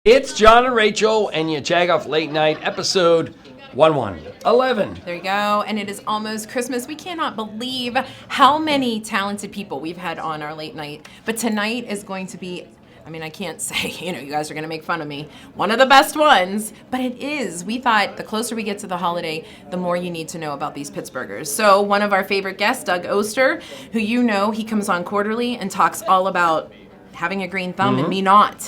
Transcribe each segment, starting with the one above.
It's John and Rachel and YaJagoff Late Night, episode 11. There you go. And it is almost Christmas. We cannot believe how many talented people we've had on our late night. But tonight is going to be, I can't say, you guys are going to make fun of me, one of the best ones, but it is. We thought the closer we get to the holiday, the more you need to know about these Pittsburghers. So one of our favorite guests, Doug Oster, who he comes on quarterly and talks all about having a green thumb and me not.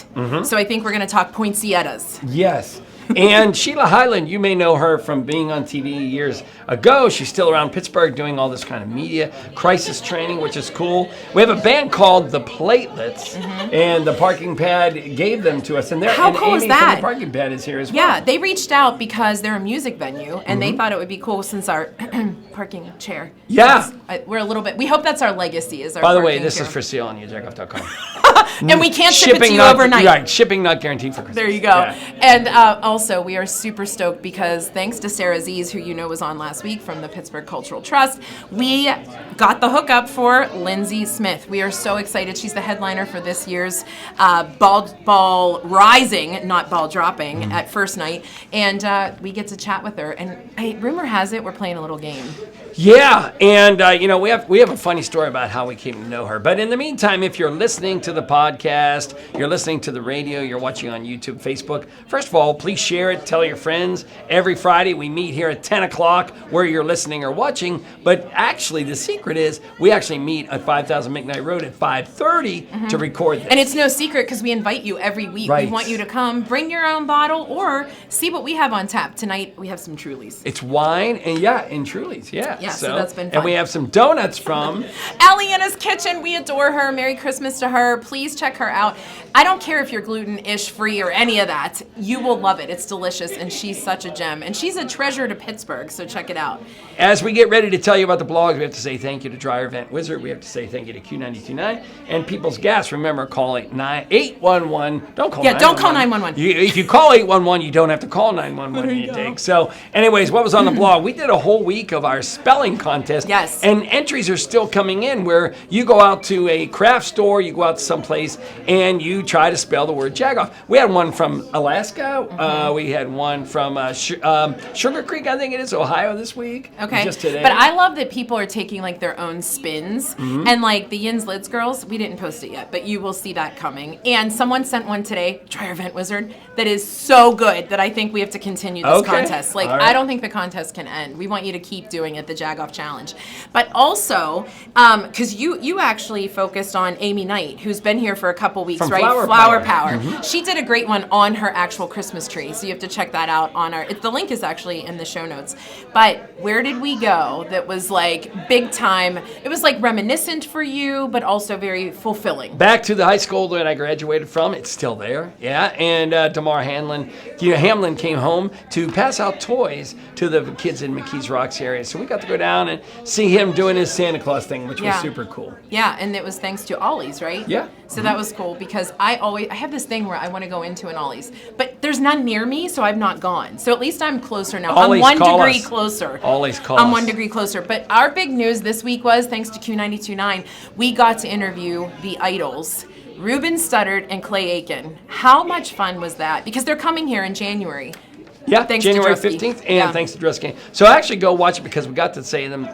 So I think we're going to talk poinsettias. Yes. And Sheila Hyland, you may know her from being on TV years ago. She's still around Pittsburgh doing all this kind of media, crisis training, which is cool. We have a band called the Platelets, and the Parking Pad gave them to us. And How cool Amy is that? From the Parking Pad is here as well. Yeah, they reached out because they're a music venue, and they thought it would be cool since our parking chair. Yeah. We're a little bit, we hope that's our legacy. Is our By the way, parking this chair. is for sale on YaJagoff.com. And we can't ship it to you overnight. Right, shipping not guaranteed for Christmas. There you go. Yeah. And also, we are super stoked because thanks to Sarah Zies, who was on last week from the Pittsburgh Cultural Trust, we got the hookup for Lyndsey Smith. We are so excited. She's the headliner for this year's Ball Rising, not Ball Dropping, at first night. And we get to chat with her. And rumor has it we're playing a little game. Yeah, and we have a funny story about how we came to know her. But in the meantime, if you're listening to the podcast, you're listening to the radio, you're watching on YouTube, Facebook, first of all, please share it, tell your friends. Every Friday we meet here at 10 o'clock where you're listening or watching. But actually, the secret is we actually meet at 5000 McKnight Road at 5:30 to record this. And it's no secret because we invite you every week. Right. We want you to come, bring your own bottle, or see what we have on tap. Tonight we have some Trulies. It's wine and Trulies, yeah. Yeah, so that's been fun. And we have some donuts from Alliana's Kitchen. We adore her. Merry Christmas to her. Please check her out. I don't care if you're gluten-ish free or any of that. You will love it. It's delicious, and she's such a gem. And she's a treasure to Pittsburgh, so check it out. As we get ready to tell you about the blogs, we have to say thank you to Dryer Vent Wizard. We have to say thank you to Q929 and People's Gas. Remember, call 811. Don't call 911. Yeah, don't call 911. If you call 811, you don't have to call 911. You dig. So, anyways, what was on the blog? We did a whole week of our spelling contest. Yes. And entries are still coming in where you go out to a craft store, you go out to someplace, and you try to spell the word Jagoff. We had one from Alaska. We had one from Sugar Creek, I think it is, Ohio this week. Okay. Just today. But I love that people are taking their own spins. And the Yins Lids girls, we didn't post it yet, but you will see that coming. And someone sent one today, Dryer Vent Wizard, that is so good that I think we have to continue this contest. All right. I don't think the contest can end. We want you to keep doing it, the Jagoff Challenge. But also, because you actually focused on Amy Knight, who's been here for a couple weeks, from right? Flower Power. She did a great one on her actual Christmas tree, so you have to check that out on the link is actually in the show notes. But where did we go that was big time? It was reminiscent for you, but also very fulfilling. Back to the high school that I graduated from. It's still there, yeah. And Damar Hamlin came home to pass out toys to the kids in McKees Rocks area. So we got to go down and see him doing his Santa Claus thing, which was super cool. Yeah, and it was thanks to Ollie's, right? Yeah. So that was cool because I have this thing where I want to go into an Ollie's, but there's none near me, so I've not gone. So at least I'm closer now. Ollie's, I'm 1 degree closer. Ollie's call I'm us. 1 degree closer. But our big news this week was, thanks to Q929, we got to interview the Idols, Ruben Studdard and Clay Aiken. How much fun was that? Because they're coming here in January. Yeah, thanks January to 15th, and thanks to Dress Game. So actually go watch it because we got to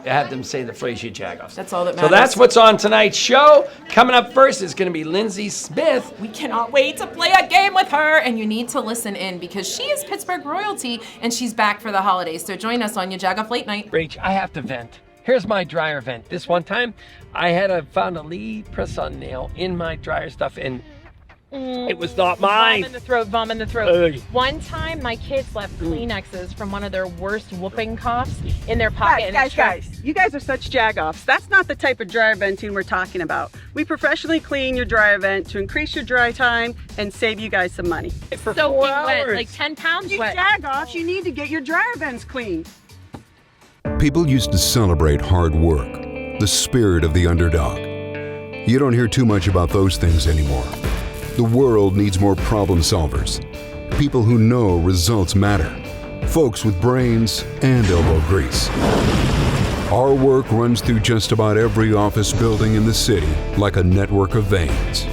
have them say the phrase YaJagoff. That's all that matters. So that's what's on tonight's show. Coming up first is going to be Lyndsey Smith. We cannot wait to play a game with her, and you need to listen in because she is Pittsburgh royalty, and she's back for the holidays. So join us on YaJagoff Late Night. Rach, I have to vent. Here's my dryer vent. This one time, I found a Lee press-on nail in my dryer stuff, and it was not mine. Vom in the throat. One time, my kids left Kleenexes from one of their worst whooping coughs in their pocket. Guys, you guys are such jagoffs. That's not the type of dryer venting we're talking about. We professionally clean your dryer vent to increase your dry time and save you guys some money. For 4 hours. Wet, 10 pounds you wet. Jagoffs, you need to get your dryer vents cleaned. People used to celebrate hard work, the spirit of the underdog. You don't hear too much about those things anymore. The world needs more problem solvers, people who know results matter, folks with brains and elbow grease. Our work runs through just about every office building in the city like a network of veins.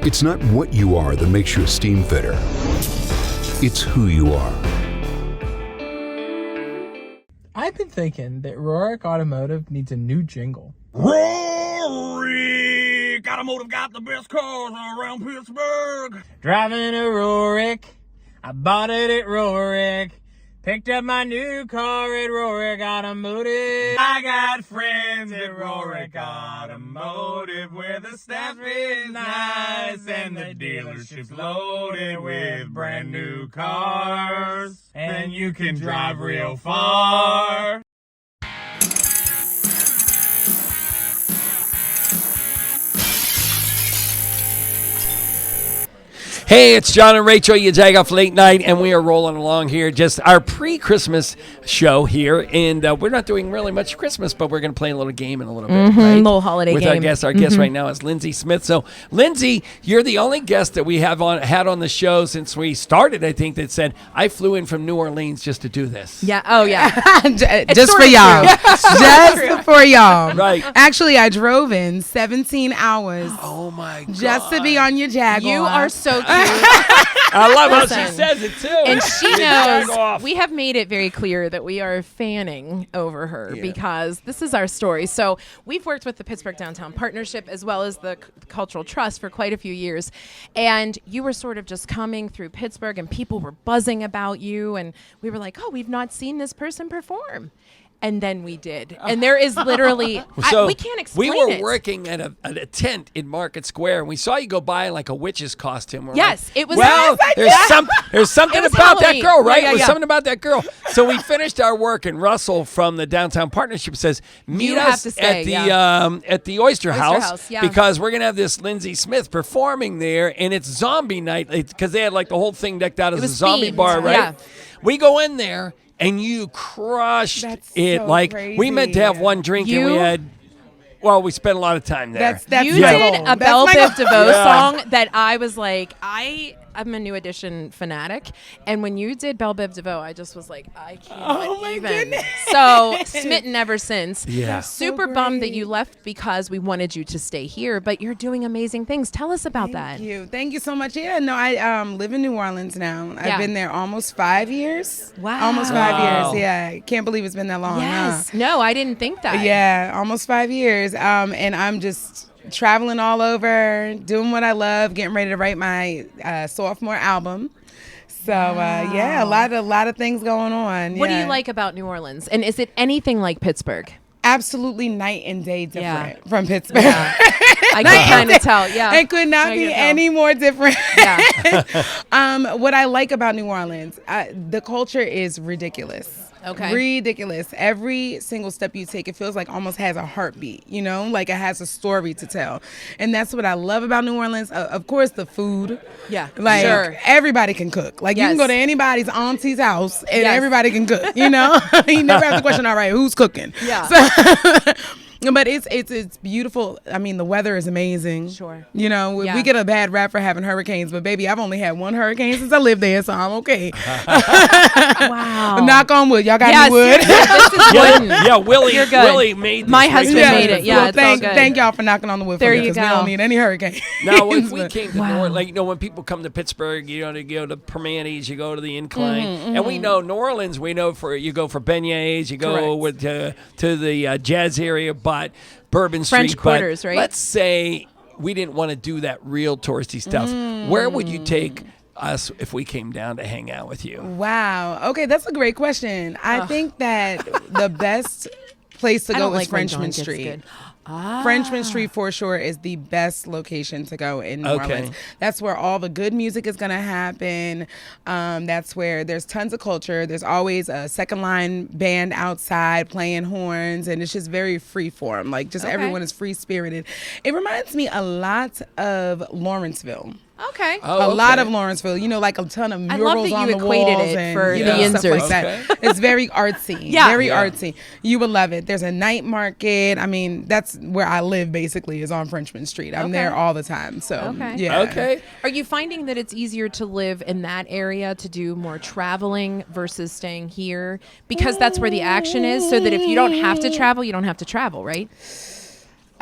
It's not what you are that makes you a steam fitter. It's who you are. I've been thinking that Rohrich Automotive needs a new jingle. Rohrich Automotive got the best cars around Pittsburgh. Driving a Rohrich, I bought it at Rohrich. Picked up my new car at Rohrich Automotive. I got friends at Rohrich Automotive where the staff is nice and the dealership's loaded with brand new cars. And you can drive real far. Hey, it's John and Rachel, YaJagoff Late Night, and we are rolling along here. Just our pre-Christmas show here, and we're not doing really much Christmas, but we're going to play a little game in a little bit, right? Little holiday with game. our guest. Our guest right now is Lyndsey Smith. So, Lyndsey, you're the only guest that we had on the show since we started, I think, that said, I flew in from New Orleans just to do this. Yeah. Oh, yeah. Just for y'all. Just for y'all. Right. Actually, I drove in 17 hours. Oh, my God. Just to be on your Jagoff. You are so cute. I love how she Listen. says it, too. And she Jagoff. knows we have made it very clear that we are fanning over her because this is our story. So we've worked with the Pittsburgh Downtown Partnership as well as the Cultural Trust for quite a few years. And you were sort of just coming through Pittsburgh and people were buzzing about you. And we were like, oh, we've not seen this person perform. And then we did. And there is literally, we can't explain it. We were working at a tent in Market Square, and we saw you go by in like a witch's costume. We're Yes, like, it was. Well, there's something It was about Halloween. that girl, right? Yeah, It was yeah. something about that girl. So we finished our work, and Russell from the Downtown Partnership says, meet You have us to stay, at the Oyster House, House, yeah. because we're going to have this Lyndsey Smith performing there, and it's zombie night, because they had like the whole thing decked out as a was zombie themed, bar, right? yeah. We go in there, and you crushed That's it. so Like, crazy. we meant to have one drink, and we had... Well, we spent a lot of time there. That's You my did goal. a That's Belle my Biv goal. DeVoe Yeah. song that I was like, I'm a New Edition fanatic, and when you did Belle Biv DeVoe, I just was like, I can't Oh, my even. goodness. So smitten ever since. Yeah. Super bummed that you left because we wanted you to stay here, but you're doing amazing things. Tell us about that. Thank you so much. Yeah, no, I live in New Orleans now. Yeah. I've been there almost 5 years. Wow. Almost 5 Wow. years. Yeah, I can't believe it's been that long. Yes. Huh? No, I didn't think that. Yeah, almost 5 years. And I'm just traveling all over, doing what I love, getting ready to write my sophomore album. So yeah, a lot of things going on. What do yeah. you like about New Orleans? And is it anything like Pittsburgh? Absolutely night and day different Yeah. from Pittsburgh. I can kind of tell. Yeah. It could not I be can tell. any more different. Yeah. What I like about New Orleans, the culture is ridiculous. Okay. Ridiculous. Every single step you take, it feels like almost has a heartbeat, you know, like it has a story to tell. And that's what I love about New Orleans. Of course, the food. Yeah. Like Sure. everybody can cook. Like you can Yes. go to anybody's auntie's house and Yes. everybody can cook, you know? You never have the question, all right, who's cooking? Yeah. So, but it's beautiful. I mean, the weather is amazing. Sure. You know, Yeah. we get a bad rap for having hurricanes, but baby, I've only had one hurricane since I lived there, so I'm okay. Wow. Knock on wood. Y'all got Yeah, any wood? seriously, this is wooden. Yeah, Willie. You're good. Willie made this. My right husband there. made it. Yeah, Well, it's all good. thank y'all for knocking on the wood There for me you because we go. don't need any hurricanes. Now, if we came to Wow. New Orleans, when people come to Pittsburgh, you go to Permanis, you go to the Incline, and we know New Orleans. We know you go for beignets, you go to the jazz area, but Bourbon French Street. Quarters, but right? Let's say we didn't want to do that real touristy stuff. Where would you take us if we came down to hang out with you? Wow. Okay, that's a great question. I think that the best place to I go don't is like when John Frenchman gets Street. good. Frenchman Street for sure is the best location to go in New Okay. Orleans. That's where all the good music is going to happen. That's where there's tons of culture. There's always a second line band outside playing horns, and it's just very free form. Like just everyone is free spirited. It reminds me a lot of Lawrenceville. Okay. Oh, A lot okay. of Lawrenceville, you know, like a ton of I murals love that on you the equated walls it and for you the know, stuff like Yinzers. that. It's very artsy. Yeah. Very Yeah. artsy. You would love it. There's a night market. I mean, that's where I live basically, is on Frenchman Street. I'm there all the time. So Okay. yeah. Okay. Are you finding that it's easier to live in that area to do more traveling versus staying here? Because that's where the action is, so that if you don't have to travel, you don't have to travel, right?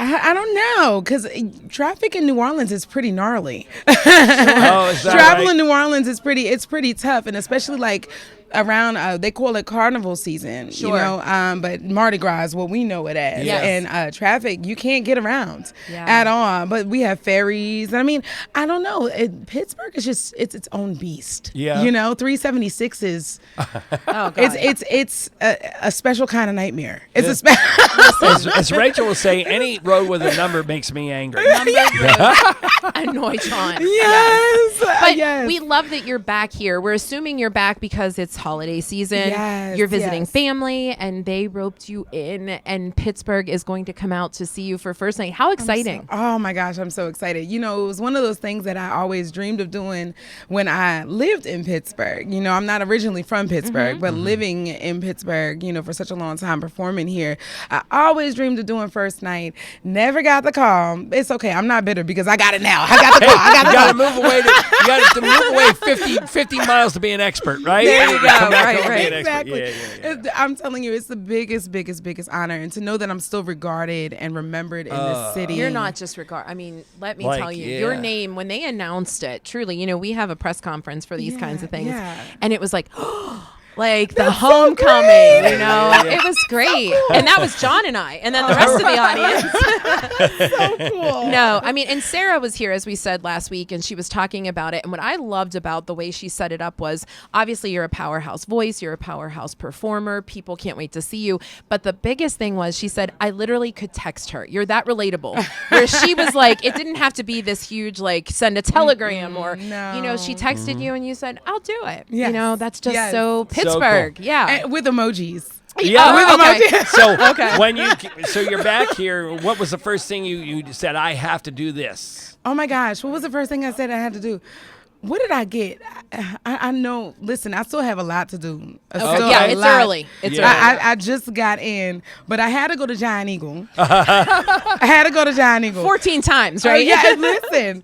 I don't know, because traffic in New Orleans is pretty gnarly. Is that Travel right? in New Orleans is pretty tough, and especially like around they call it carnival season, Sure. you know, but Mardi Gras is what we know it as. Yes. And traffic, you can't get around Yeah. at all. But we have ferries. I mean, I don't know. Pittsburgh is just it's own beast. Yeah. You know, 376 is Oh, God. it's a special kind of nightmare. It's a As Rachel will say, any road with a number makes me angry. Annoy John. Yes. But yes. we love that you're back here. We're assuming you're back because it's holiday season. Yes, you're visiting yes. family, and they roped you in, and Pittsburgh is going to come out to see you for first night. How exciting. Oh my gosh, I'm so excited. You know, it was one of those things that I always dreamed of doing when I lived in Pittsburgh. You know, I'm not originally from Pittsburgh, but living in Pittsburgh, you know, for such a long time performing here, I always dreamed of doing first night. Never got the call. It's okay. I'm not bitter because I got it now. I got the call. I got You the got to call. move away. You got to move away 50 miles to be an expert, right? There you go. Come back Right, home and be right. an expert. Exactly. Yeah. I'm telling you, it's the biggest honor. And to know that I'm still regarded and remembered in this city. You're not just I mean, let me Like, tell you, yeah. your name, when they announced it, truly, you know, we have a press conference for these kinds of things. yeah. And it was like, like the homecoming, you know, it was great. And that was John and I, and then the rest of the audience. So cool. No, I mean, and Sarah was here, as we said last week, and she was talking about it. And what I loved about the way she set it up was, obviously, you're a powerhouse voice, you're a powerhouse performer. People can't wait to see you. But the biggest thing was, she said, I literally could text her. You're that relatable. Where she was like, it didn't have to be this huge, like, send a telegram or, you know, she texted you and you said, I'll do it. You Yes. know, that's just Yes. so So Pittsburgh. cool. Yeah. And with emojis. Yeah. Oh, okay. So when you're back here, what was the first thing you said? I have to do this. Oh my gosh, what was the first thing I said I had to do? What did I get? I know. Listen, I still have a lot to do. Yeah, it's early. It's early. I just got in, but I had to go to Giant Eagle. I had to go to Giant Eagle 14 times, Oh, right? yeah, listen.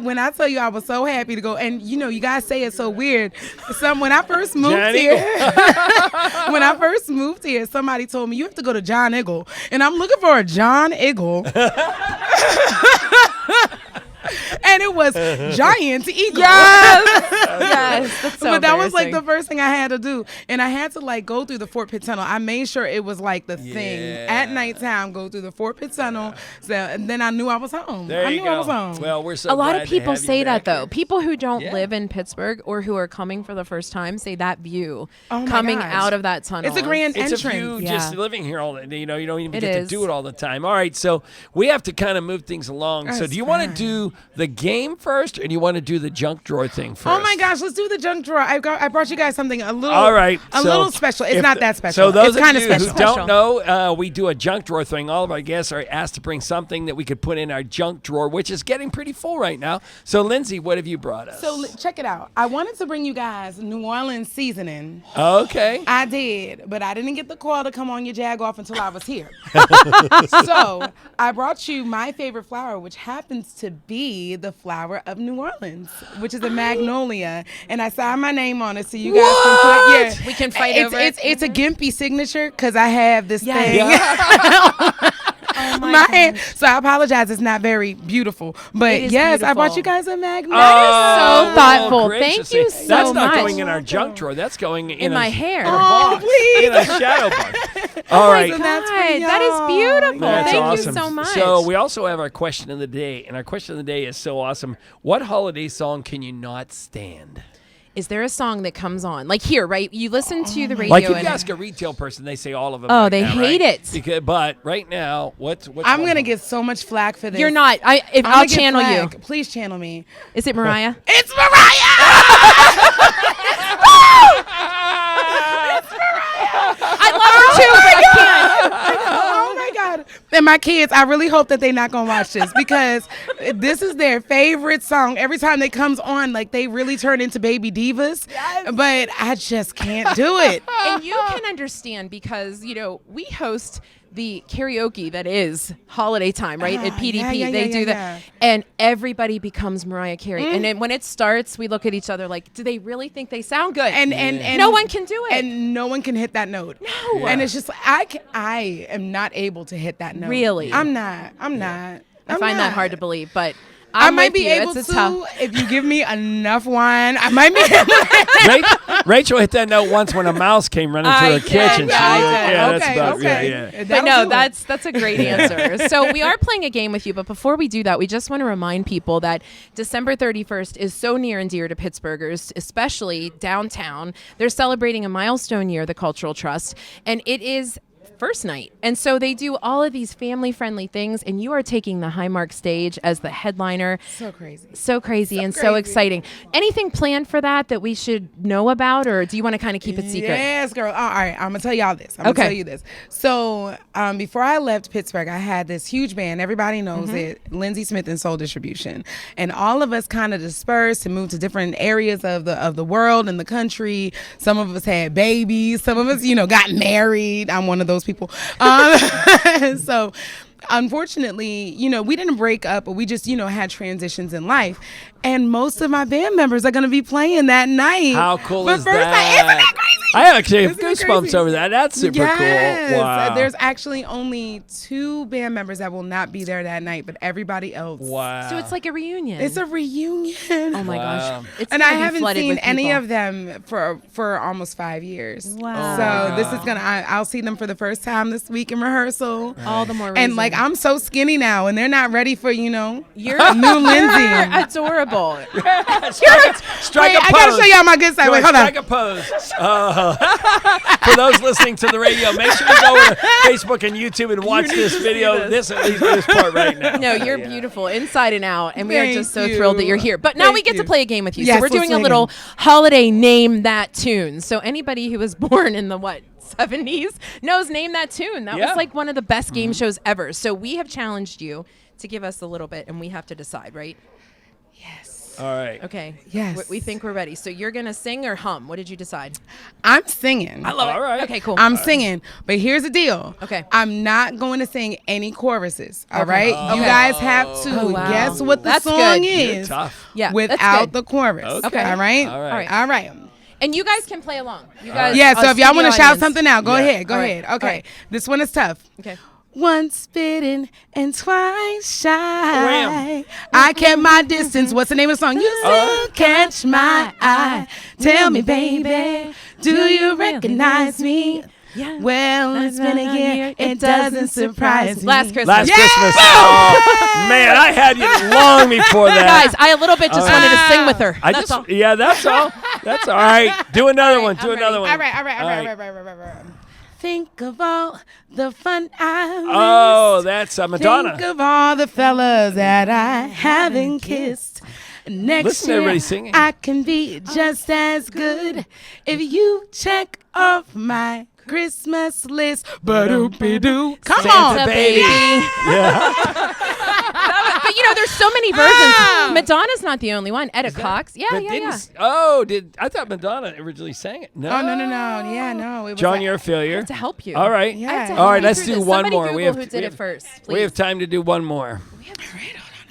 When I tell you, I was so happy to go, and you know, you guys say it's so weird. When I first moved Giant here, Eagle. when I first moved here, somebody told me you have to go to John Eagle, and I'm looking for a John Eagle. And it was Giant Eagle. Yes, that's so But that was like the embarrassing. first thing I had to do. And I had to like go through the Fort Pitt Tunnel. I made sure it was like the thing at nighttime, go through the Fort Pitt Tunnel. So and then I knew I was home. There I you knew go. I was home. Well, we're so A lot glad of to people have you say back that though. here. People who don't Yeah. live in Pittsburgh or who are coming for the first time say that view Oh my coming gosh. out of that tunnel. It's a grand It's entrance. a view Yeah. just living here all day. You know, you don't even It get is. to do it all the time. All right, so we have to kind of move things along. So That's do you want to fine. do the game first, or do you want to do the junk drawer thing first? Oh my gosh, let's do the junk drawer. I brought you guys something a little All right, a so little special. It's if not the- that special. So those it's kind of of you special. who don't know, we do a junk drawer thing. All of our guests are asked to bring something that we could put in our junk drawer, which is getting pretty full right now. So Lyndsey, what have you brought us? So check it out. I wanted to bring you guys New Orleans seasoning. Okay. I did, but I didn't get the call to come on your Jagoff until I was here. So I brought you my favorite flower, which happens to be the flower of New Orleans, which is a magnolia, and I signed my name on it, so you guys can put. Yeah, We can fight it's, over it. It's a gimpy signature because I have this Yes. thing. Oh my hand. So I apologize. It's not very beautiful, but It is yes, I brought beautiful. you guys a magnolia. so thoughtful. gracious. Thank you That's so not much. going in our junk drawer. That's going in my a, hair. in a Oh, box. please. In a shadow box. All right. So that's for God, that is y'all. beautiful. That's Thank awesome. you so much. So we also have our question of the day, and our question of the day is so awesome. What holiday song can you not stand? Is there a song that comes on? Like here, right? You listen to the radio Like if you and ask a retail person, they say all of them. Oh, right they now, hate right? it. Because, but right now, what's I'm one? gonna get so much flack for this. you're not. I'm I'll gonna get channel flack. you. Please channel me. Is it Mariah? It's Mariah. I love her too, but I can't. Oh my God. And my kids, I really hope that they're not gonna watch this because this is their favorite song. Every time it comes on, like they really turn into baby divas. But I just can't do it. And you can understand because, you know, we host the karaoke that is holiday time, right? At PDP, yeah, they yeah, do yeah. that. And everybody becomes Mariah Carey. And then when it starts, we look at each other like, do they really think they sound good? And no one can do it. And no one can hit that note. No. And it's just I am not able to hit that note. Really? I'm not. I find that hard to believe, but I I'm might with be you. able It's to tough. if you give me enough wine. I might be able Rachel hit that note once when a mouse came running through her kitchen. That's about yeah. But no, that's a great answer. So we are playing a game with you, but before we do that, we just want to remind people that December 31st is so near and dear to Pittsburghers, especially downtown. They're celebrating a milestone year, the Cultural Trust, and it is first night. And so they do all of these family-friendly things, and you are taking the Highmark stage as the headliner. So crazy. So crazy and so exciting. Anything planned for that we should know about, or do you want to kind of keep it secret? Yes, girl. All right, I'm going to tell y'all this. I'm going to tell you this. So before I left Pittsburgh, I had this huge band. Everybody knows it, Lyndsey Smith and Soul Distribution. And all of us kind of dispersed and moved to different areas of the world and the country. Some of us had babies. Some of us, got married. I'm one of those people. So unfortunately, we didn't break up, but we just, had transitions in life. And most of my band members are going to be playing that night. How cool is first that? Night. Isn't that crazy? I actually have Isn't that goosebumps crazy? over that. That's super Yes. cool. Wow. There's actually only 2 band members that will not be there that night, but everybody else. Wow. So it's like a reunion. It's a reunion. Oh my gosh. It's And I gonna be haven't flooded seen with any people. of them for almost 5 years. Wow. So this is I'll see them for the first time this week in rehearsal. All the more reason. And like I'm so skinny now, and they're not ready for You're new Lyndsey. adorable. Strike Wait, a pose. I gotta show y'all my good side. Wait, hold on. Strike a pose. For those listening to the radio, make sure you go to Facebook and YouTube and watch this video. This part right now. No, you're beautiful inside and out, and we are Thank just so you. thrilled that you're here. But now Thank we get to you. play a game with you. Yes, so we're doing a let's little play holiday Name That Tune. So anybody who was born in the 70s knows Name That Tune. That was like one of the best game shows ever. So we have challenged you to give us a little bit, and we have to decide, right? Yes. All right. Okay. Yes. We think we're ready. So you're going to sing or hum? What did you decide? I'm singing. I love it. All right. Okay, cool. I'm singing, but here's the deal. Okay. I'm not going to sing any choruses. All Okay. right. You Okay. guys have to Oh, wow. guess what the That's song good. You're is tough. Yeah. that's without good. the chorus. Okay. All right. All right. All right. And you guys can play along. You guys. Yeah. So if y'all want to shout audience. something out, go Yeah. ahead. Go All right. ahead. Okay. All right. This one is tough. Okay. Once bitten and twice shy. Wham. I kept my distance. What's the name of the song? You still catch my eye. Tell me, baby, do you recognize me? Yeah. Well, it's been a year. It doesn't surprise me. Last Christmas. Last Yeah! Christmas. Oh, man, I had you long before that. Guys, I a little bit just wanted to sing with her. I That's just, all. yeah, that's all. That's all right. Do another one. Do another one. All right. Think of all the fun I've Oh, missed. that's Madonna. Think of all the fellas that I haven't kissed. Next Listen to year, everybody singing. I can be just as good if you check off my Christmas list. Ba-doop-be-doo. Come Santa on, baby. Yeah. But there's so many versions. Madonna's not the only one. Etta Cox. Yeah, But yeah, didn't yeah. s- Oh, I thought Madonna originally sang it. No. Oh, no. Yeah, no. It was John, like, you're a failure. To help you. All right. Yeah. I have to All help right, you let's through do this. one Somebody more. Google We have- who did we it have- first. Please. We have time to do one more. I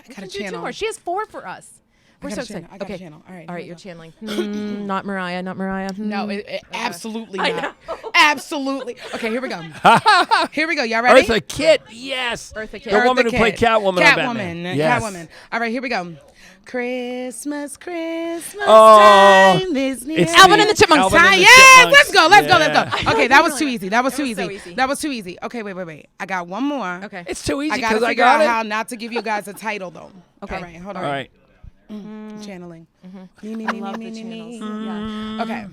gotta Do two channel. more. She has 4 for us. We're gotta so channel. excited. I gotta Okay. channel. All right, All here right, we you're go. channeling. Not Mariah. Not Mariah. No, it absolutely I not. know. Absolutely. Okay, here we go. Here we go. Y'all ready? Eartha Kitt, yes. Eartha Kitt. The woman who Eartha played Kitt. Catwoman on Batman. Catwoman. Yes. Catwoman. All right, here we go. Christmas Oh, time is near. it's Alvin and the Chipmunks. Alvin and the Yes, Chipmunks. let's go. Yeah. Okay, that was too easy. That was too was so easy. easy. That was too easy. Okay, wait. I got one more. Okay. It's too easy I gotta because I figure got out it. how not to give you guys a title though. Okay. All right, hold on. All right. Channeling. I love the channels. Yeah. Okay.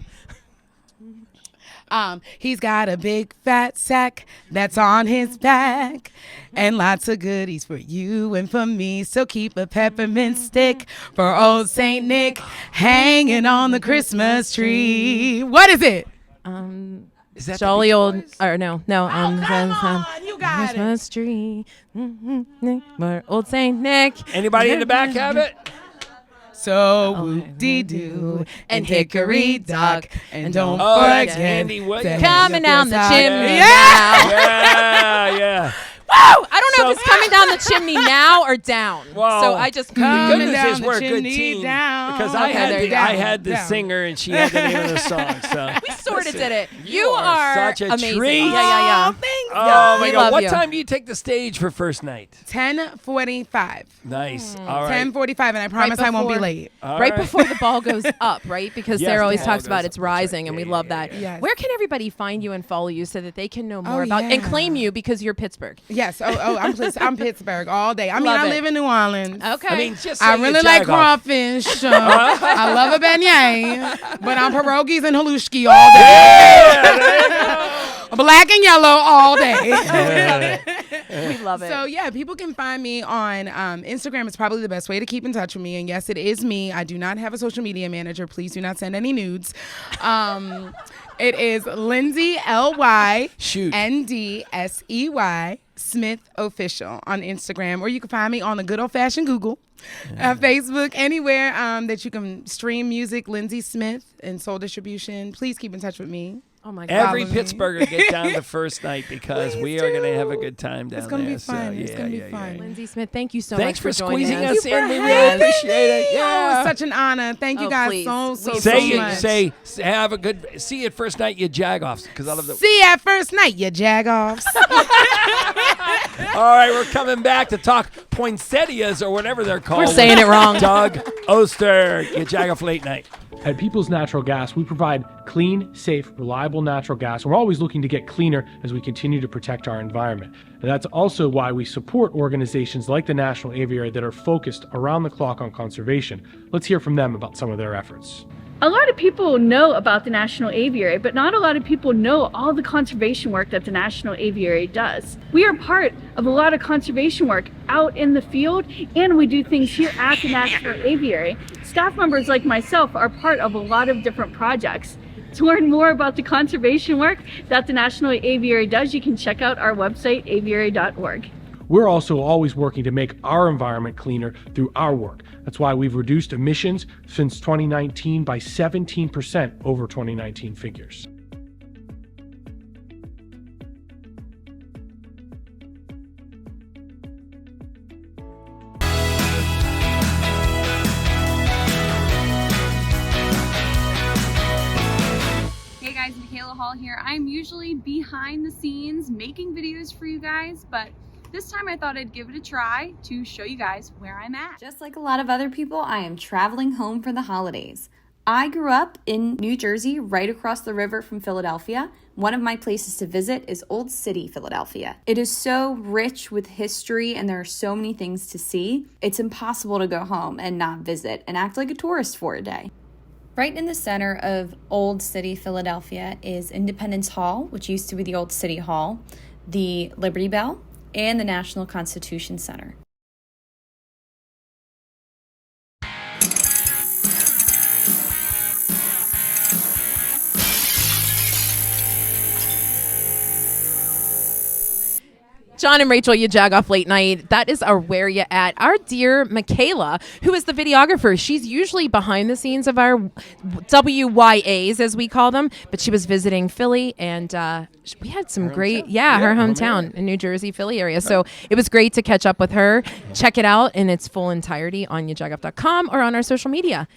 He's got a big fat sack that's on his back and lots of goodies for you and for me. So keep a peppermint stick for old Saint Nick hanging on the Christmas tree. What is it? Is that Jolly the Beach old, Boys? or no, Come on, you got it. Christmas tree, for old Saint Nick. Anybody in the back have it? So whoop-dee-doo and hickory-dock. And don't forget Andy Williams. Coming down the chimney Yeah. now. Yeah. Woo! I don't know if it's coming down the chimney now or down. Well, So I just The Coming goodness down is the we're a good chimney team down. because Okay, there you go. I had the Down. singer and she had the name of the song. So we sort of Listen, did it. you are such a amazing. treat. Yeah. Thanks. Oh my we God! love What you. time do you take the stage for first night? 10:45. Nice. All right. 10:45, and I promise I won't be before- late. All right right. before the ball goes up, right? Because Yes, Sarah always the ball talks about goes it's up. rising, and we Yeah, love yeah, that. yeah. Yes. Where can everybody find you and follow you so that they can know more Oh, about and yeah. claim you because you're Pittsburgh? Yes. I'm Pittsburgh all day. I mean, Love I it. live in New Orleans. Okay. I mean, just I say really you like Jagoff. crawfish. I love a beignet, but I'm pierogies and halushki all day. Black and yellow all day. we love it. So yeah, people can find me on Instagram. It's probably the best way to keep in touch with me. And yes, it is me. I do not have a social media manager. Please do not send any nudes. It is Lyndsey Shoot. LYNDSEY Smith Official on Instagram, or you can find me on the good old fashioned Google, Facebook, anywhere that you can stream music. Lyndsey Smith and Soul Distribution. Please keep in touch with me. oh my God. Every Follow me. Pittsburgher get down the first night because Please we are going to do. have a good time down It's gonna there. be fun. So, It's yeah, gonna be yeah, fun. yeah. Lyndsey Smith, thank you so Thanks much for joining squeezing us. us in. We really appreciate it. Oh, Yeah. such an honor. Thank you Oh, guys please. so We Say much. have a good see you at first night, you Jagoffs, because I love the. See you at first night, you Jagoffs. All right, we're coming back to talk poinsettias or whatever they're called. We're saying it wrong. Doug Oster, YaJagoff Late Night. At People's Natural Gas, we provide clean, safe, reliable natural gas. We're always looking to get cleaner as we continue to protect our environment. And that's also why we support organizations like the National Aviary that are focused around the clock on conservation. Let's hear from them about some of their efforts. A lot of people know about the National Aviary, but not a lot of people know all the conservation work that the National Aviary does. We are part of a lot of conservation work out in the field, and we do things here at the National Aviary. Staff members like myself are part of a lot of different projects. To learn more about the conservation work that the National Aviary does, you can check out our website, aviary.org. We're also always working to make our environment cleaner through our work. That's why we've reduced emissions since 2019 by 17% over 2019 figures. Hey guys, Michaela Hall here. I'm usually behind the scenes making videos for you guys, but this time I thought I'd give it a try to show you guys where I'm at. Just like a lot of other people, I am traveling home for the holidays. I grew up in New Jersey, right across the river from Philadelphia. One of my places to visit is Old City, Philadelphia. It is so rich with history and there are so many things to see. It's impossible to go home and not visit and act like a tourist for a day. Right in the center of Old City, Philadelphia is Independence Hall, which used to be the Old City Hall, the Liberty Bell, and the National Constitution Center. John and Rachel, YaJagoff Late Night. That is our Where Ya At. Our dear Michaela, who is the videographer. She's usually behind the scenes of our WYAs, as we call them, but she was visiting Philly, and we had some great, her hometown in New Jersey, Philly area. So it was great to catch up with her. Check it out in its full entirety on yajagoff.com or on our social media.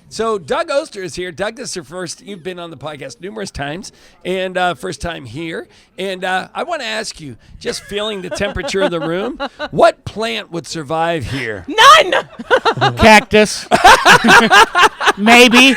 So Doug Oster is here. Doug, this is your first. You've been on the podcast numerous times, and first time here. And I want to ask you, just feeling the temperature of the room, what plant would survive here? None! Cactus. Maybe.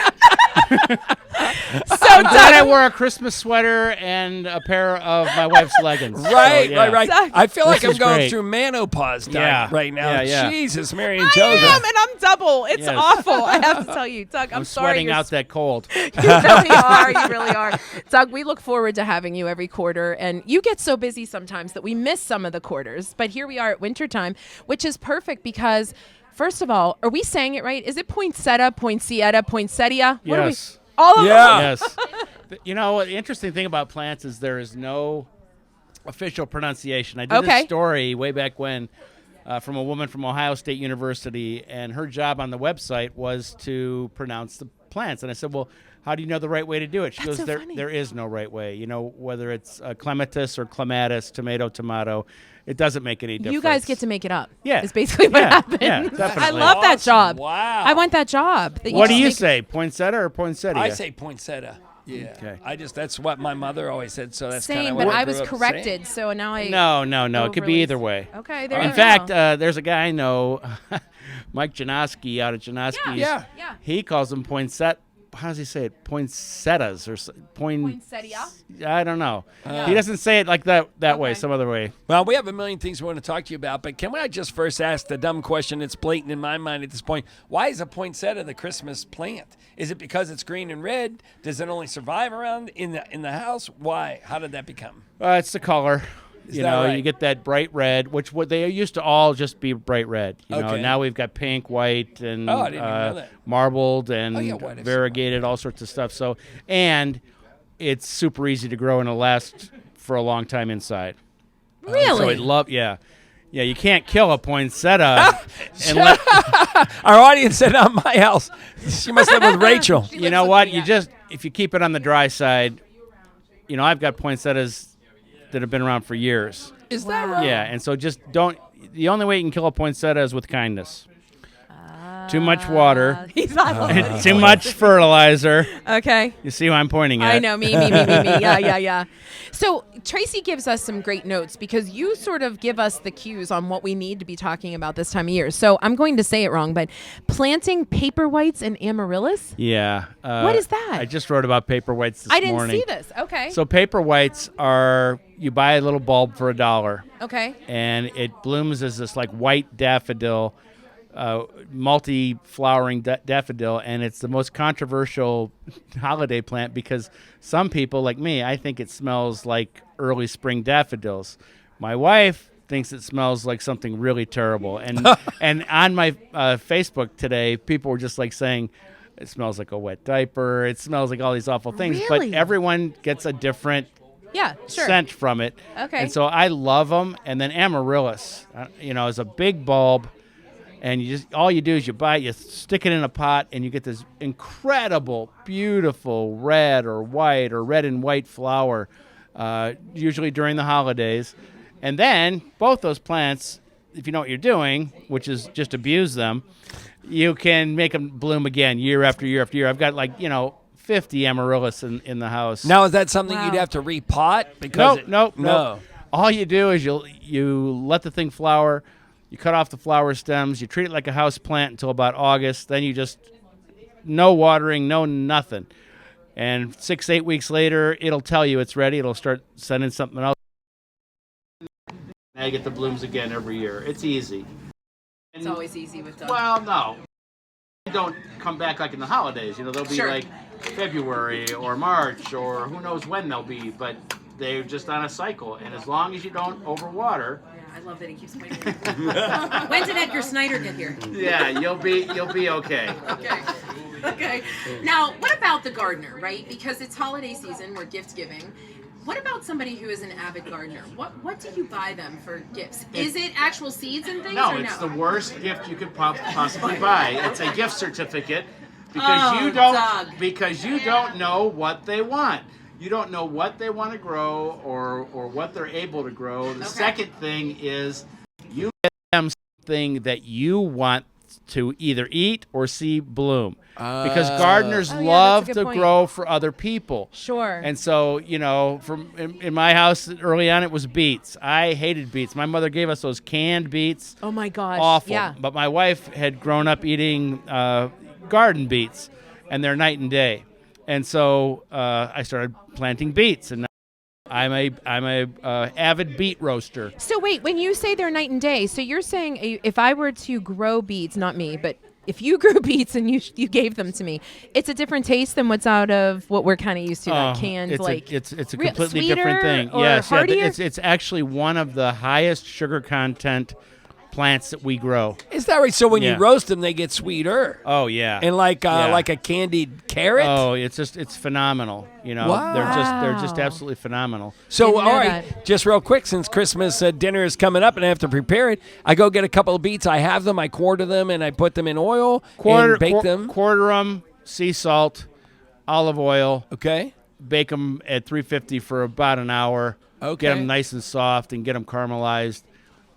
I'm glad I wore a Christmas sweater and a pair of my wife's leggings. Right. I feel like This I'm going great. through menopause Yeah. right now. Yeah. Jesus, Mary and I Joseph. am, and I'm double. It's Yes. awful. I have to tell you, Doug, I'm sorry. sweating you're out that cold. You really are. You really are. Doug, we look forward to having you every quarter. And you get so busy sometimes that we miss some of the quarters. But here we are at wintertime, which is perfect because, first of all, are we saying it right? Is it poinsettia, poinsettia? What are we? Yes. All of them? Yes. You know, the interesting thing about plants is there is no official pronunciation. I did a story way back when from a woman from Ohio State University, and her job on the website was to pronounce the plants. And I said, well, how do you know the right way to do it? She goes, so funny. there is no right way. You know, whether it's clematis or clematis, tomato, it doesn't make any difference. You guys get to make it up. Yeah. Is basically what happens. Yeah, definitely. I love that job. Wow. I want that job. What do you say, poinsettia or poinsettia? I say poinsettia. Yeah. Okay. That's what my mother always said, so that's kind Same, of but what I grew was up corrected, so now I... No. It could be either way. Okay, there you In go. fact, there's a guy I know, Mike Janoski out of Janoski's. Yeah. He calls them poinsettia. How does he say it? Poinsettias or Poinsettia? I don't know. He doesn't say it like that way, some other way. Well, we have a million things we want to talk to you about, but can I just first ask the dumb question that's blatant in my mind at this point? Why is a poinsettia the Christmas plant? Is it because it's green and red? Does it only survive around in the house? Why? How did that become? It's the color. You know, right? you get that bright red, which they used to all just be bright red. You know, now we've got pink, white, and I didn't even know that. marbled and white is variegated, all sorts of stuff. So, and it's super easy to grow and it'll last for a long time inside. Really? So yeah, you can't kill a poinsettia. and let, Our audience said on my house. She must live with Rachel. you know what? If you keep it on the dry side, you know, I've got poinsettias that have been around for years. Is that right? Yeah, and so just don't. The only way you can kill a poinsettia is with kindness. Too much water. He's not Too much fertilizer. Okay. You see who I'm pointing at? I know, me. Yeah. So Tracy gives us some great notes because you sort of give us the cues on what we need to be talking about this time of year. So I'm going to say it wrong, but planting paper whites and amaryllis? Yeah. What is that? I just wrote about paper whites this morning. I didn't see this. Okay. So paper whites are, you buy a little bulb for $1. Okay. And it blooms as this like white daffodil, multi-flowering daffodil, and it's the most controversial holiday plant because some people, like me, I think it smells like early spring daffodils. My wife thinks it smells like something really terrible. And and on my Facebook today, people were just like saying, it smells like a wet diaper. It smells like all these awful things. Really? But everyone gets a different scent from it. Okay. And so I love them. And then amaryllis, is a big bulb. And all you do is you stick it in a pot, and you get this incredible, beautiful red or white or red and white flower, usually during the holidays. And then both those plants, if you know what you're doing, which is just abuse them, you can make them bloom again year after year after year. I've got 50 amaryllis in the house. Now, is that something you'd have to repot? Because No. All you do is you let the thing flower. You cut off the flower stems. You treat it like a house plant until about August. Then you just no watering, no nothing. And 6-8 weeks later, it'll tell you it's ready. It'll start sending something else. Now you get the blooms again every year. It's easy. It's always easy with Doug. Well, no. They don't come back like in the holidays. They'll be like February or March or who knows when they'll be. But they're just on a cycle. And as long as you don't overwater. I love that he keeps pointing. When did Edgar Snyder get here? Yeah, you'll be okay. Okay. Now, what about the gardener, right? Because it's holiday season, we're gift giving. What about somebody who is an avid gardener? What do you buy them for gifts? Is it actual seeds and things? No, or it's the worst gift you could possibly buy. It's a gift certificate because you don't know what they want. You don't know what they want to grow or what they're able to grow. The second thing is you get them something that you want to either eat or see bloom. Because gardeners love to grow for other people. Sure. And so, in my house early on, it was beets. I hated beets. My mother gave us those canned beets. Oh, my gosh. Awful. Yeah. But my wife had grown up eating garden beets, and they're night and day. And so I started planting beets, and I'm a avid beet roaster. So wait, when you say they're night and day, so you're saying if I were to grow beets, not me, but if you grew beets and you gave them to me, it's a different taste than what's out of what we're kind of used to, that canned it's a completely sweeter different thing. Or yes, heartier? it's actually one of the highest sugar content plants that we grow. Is that right? So when Yeah. you roast them, they get sweeter. Oh yeah, And like a candied carrot. Oh, it's phenomenal. You know, Wow. they're just absolutely phenomenal. So, Didn't know all right, just real quick, since Christmas dinner is coming up and I have to prepare it, I go get a couple of beets. I have them, I quarter them, and I put them in oil and bake them. Quarter them, sea salt, olive oil. Okay. Bake them at 350 for about an hour. Okay. Get them nice and soft and get them caramelized,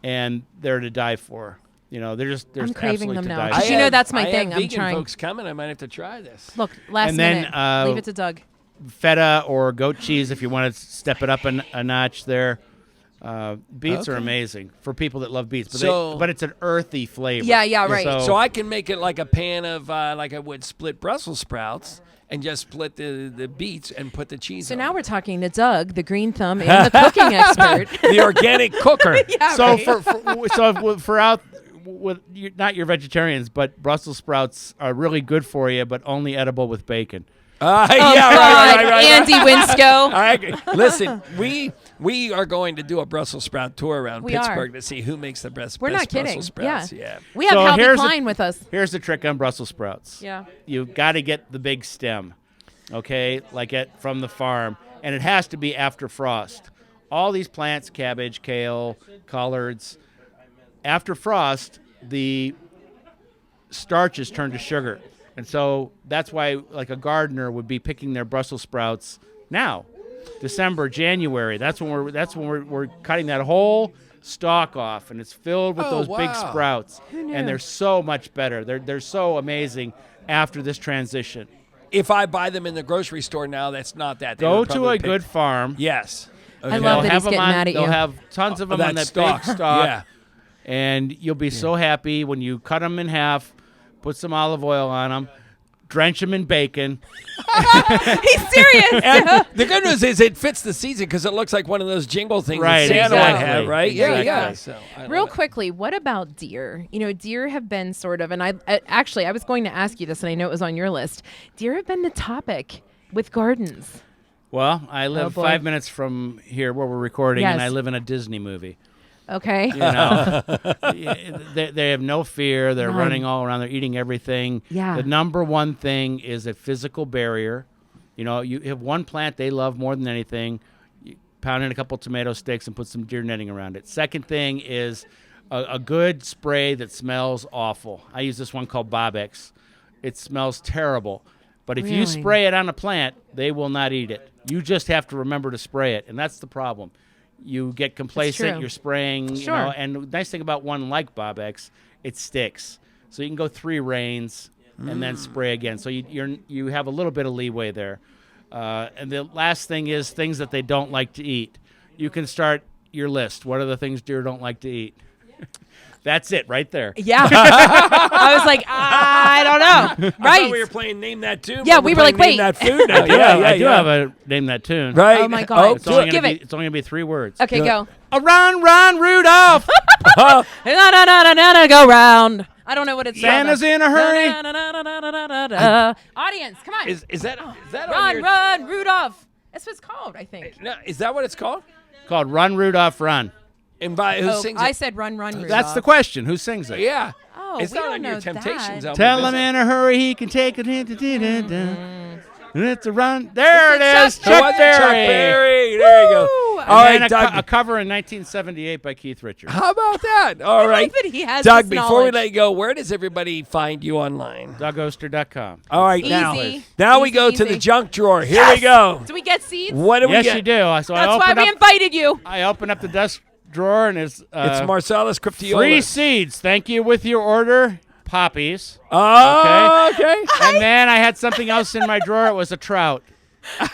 and they're to die for. You know, they're I'm craving them now. for. You know that's my thing. I have I'm vegan trying. folks coming. I might have to try this. Look, last And then, minute. Leave it to Doug. Feta or goat cheese if you want to step it up a notch there. Beets are amazing for people that love beets, but it's an earthy flavor. Yeah, right. So I can make it like a pan of like I would split Brussels sprouts and just split the beets and put the cheese So on. now we're talking to Doug, the green thumb and the cooking expert. The organic cooker. Yeah, So right. for out with not your vegetarians, but Brussels sprouts are really good for you, but only edible with bacon. Yeah, God, right. Andy Winsco. Listen, we are going to do a Brussels sprout tour around We Pittsburgh are. to see who makes the best We're not kidding. Brussels sprouts. Yeah. We have So Halby here's Klein with us. Here's the trick on Brussels sprouts. Yeah. You got to get the big stem, okay, from the farm, and it has to be after frost. All these plants, cabbage, kale, collards, after frost, the starches turn to sugar. And so that's why like a gardener would be picking their Brussels sprouts now. December, January. That's when we're cutting that whole stalk off, and it's filled with those big sprouts. Who knew? And they're so much better. They're so amazing after this transition. If I buy them in the grocery store now, that's not that. They Go would to probably a pick- good farm. Yes. I love that They'll have he's them getting on- mad at you. They'll have tons of them that on that stalk. big stalk. Yeah. And you'll be so happy when you cut them in half, put some olive oil on them, drench them in bacon. He's serious. And the good news is it fits the season because it looks like one of those jingle things Right, that Santa would exactly. have, right? Exactly. Yeah. So, Real quickly, what about deer? You know, deer have been sort of, and I was going to ask you this, and I know it was on your list. Deer have been the topic with gardens. Well, I live boy. 5 minutes from here where we're recording, and Yes. I live in a Disney movie. Okay. You know, they have no fear. They're None. running all around. They're eating everything. Yeah. The number one thing is a physical barrier. You know, you have one plant they love more than anything. You pound in a couple tomato sticks and put some deer netting around it. Second thing is a good spray that smells awful. I use this one called Bobex. It smells terrible. But if you Really? spray it on a plant, they will not eat it. You just have to remember to spray it, and that's the problem. You get complacent, true. you're spraying, you Sure. know, and the nice thing about one like Bobex, it sticks. So you can go 3 rains and then spray again. So you have a little bit of leeway there. And the last thing is things that they don't like to eat. You can start your list. What are the things deer don't like to eat? That's it right there. Yeah. I was like, I don't know. I Right. thought we were playing Name That Tune. Yeah, but we we're were like, playing Name wait. That Food now. I do have a Name That Tune. Right. Oh, my God. It's only Give gonna it. It's only going to be 3 words. Okay, go. Run, run, Rudolph. Na, go round. I don't know what it's Santa's in a hurry. Audience, come on. Is that on Run, your... run, Rudolph. That's what it's called, I think. No, is that what it's called? Called Run, Rudolph, Run. And by who sings I it? said run, Rudolph. That's the question. Who sings it? Yeah. Oh, It's we not don't on your know Temptations that. album. Tell is him it? in a hurry he can take it. It's a run. There it is. Chuck Chuck Berry. There you go. Woo! All And right, then Doug. a cover in 1978 by Keith Richards. How about that? All right. that he has Doug, this before we knowledge. let you go, where does everybody find you online? DougOster.com. All right, Easy. now we Easy, go to easy. the junk drawer. Here we go. Do we get seeds? What do we Yes, get? you do. So That's why we I invited you. open up the desk drawer and it's It's Marcellus Cryptiolis. free seeds. Thank you with your order. Poppies. Oh, okay. And then I had something else in my drawer. It was a trout. Doug,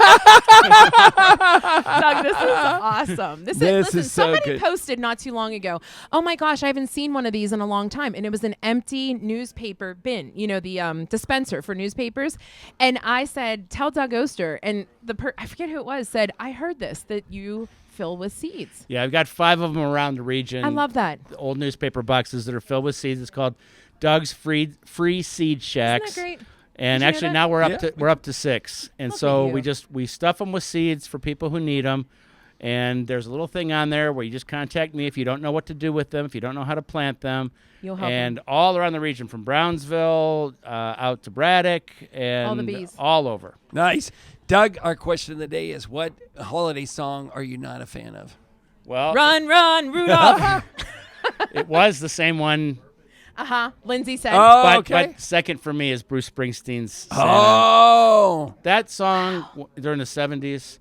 this is awesome. This Listen, is so somebody good. posted not too long ago, oh my gosh, I haven't seen one of these in a long time. And it was an empty newspaper bin, you know, the dispenser for newspapers. And I said, tell Doug Oster. And I forget who it was, said, I heard this, that you fill with seeds. Yeah, I've got 5 of them around the region. I love that. The old newspaper boxes that are filled with seeds. It's called Doug's Free Seed Shacks. Isn't that great? And Did you actually know now that? we're up to 6. And Look so at you. we stuff them with seeds for people who need them. And there's a little thing on there where you just contact me if you don't know what to do with them, if you don't know how to plant them. You'll help and them. all around the region, from Brownsville out to Braddock and All the bees. all over. Nice. Doug, our question of the day is, what holiday song are you not a fan of? Well, Run, Rudolph. it was the same one. Lyndsey said. Oh, okay. But second for me is Bruce Springsteen's Santa. Oh. That song during the 70s,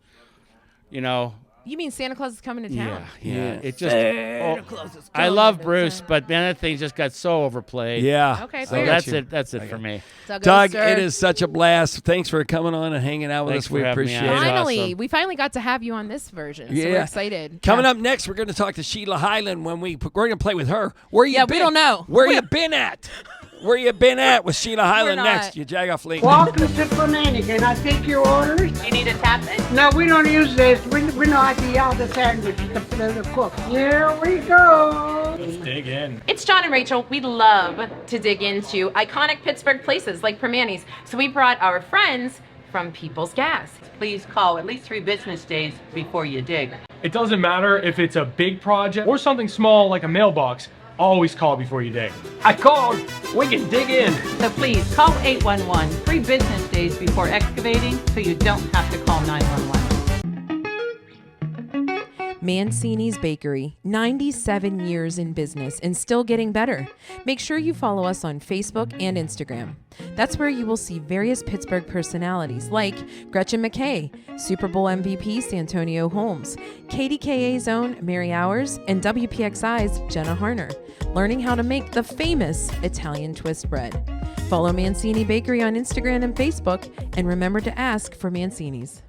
you know. You mean Santa Claus is coming to town? Yeah. It just. I love Bruce, but man, that thing just got so overplayed. Yeah. Okay, So fair. that's it for me. Doug, it is such a blast. Thanks for coming on and hanging out with Thanks us. We for having me appreciate on. it. Finally, we finally got to have you on this version. So we're excited. Coming up next, we're going to talk to Sheila Hyland when we're going to play with her. Where you been? we don't know. Where you been at? Where you been at with Sheila Hyland not. next? You Jagoff Late Night. Welcome to Fanatic. Can I take your orders? You need a tap it? No, we don't use this. We know how to yell the sandwich to cook. Here we go. Let's dig in. It's John and Rachel. We love to dig into iconic Pittsburgh places like Permanis. So we brought our friends from People's Gas. Please call at least 3 business days before you dig. It doesn't matter if it's a big project or something small like a mailbox. Always call before you dig. I called. We can dig in. So please call 811 3 business days before excavating so you don't have to call 911. Mancini's Bakery, 97 years in business and still getting better. Make sure you follow us on Facebook and Instagram. That's where you will see various Pittsburgh personalities like Gretchen McKay, Super Bowl MVP Santonio Holmes, KDKA's own Mary Hours, and WPXI's Jenna Harner, learning how to make the famous Italian twist bread. Follow Mancini Bakery on Instagram and Facebook, and remember to ask for Mancini's.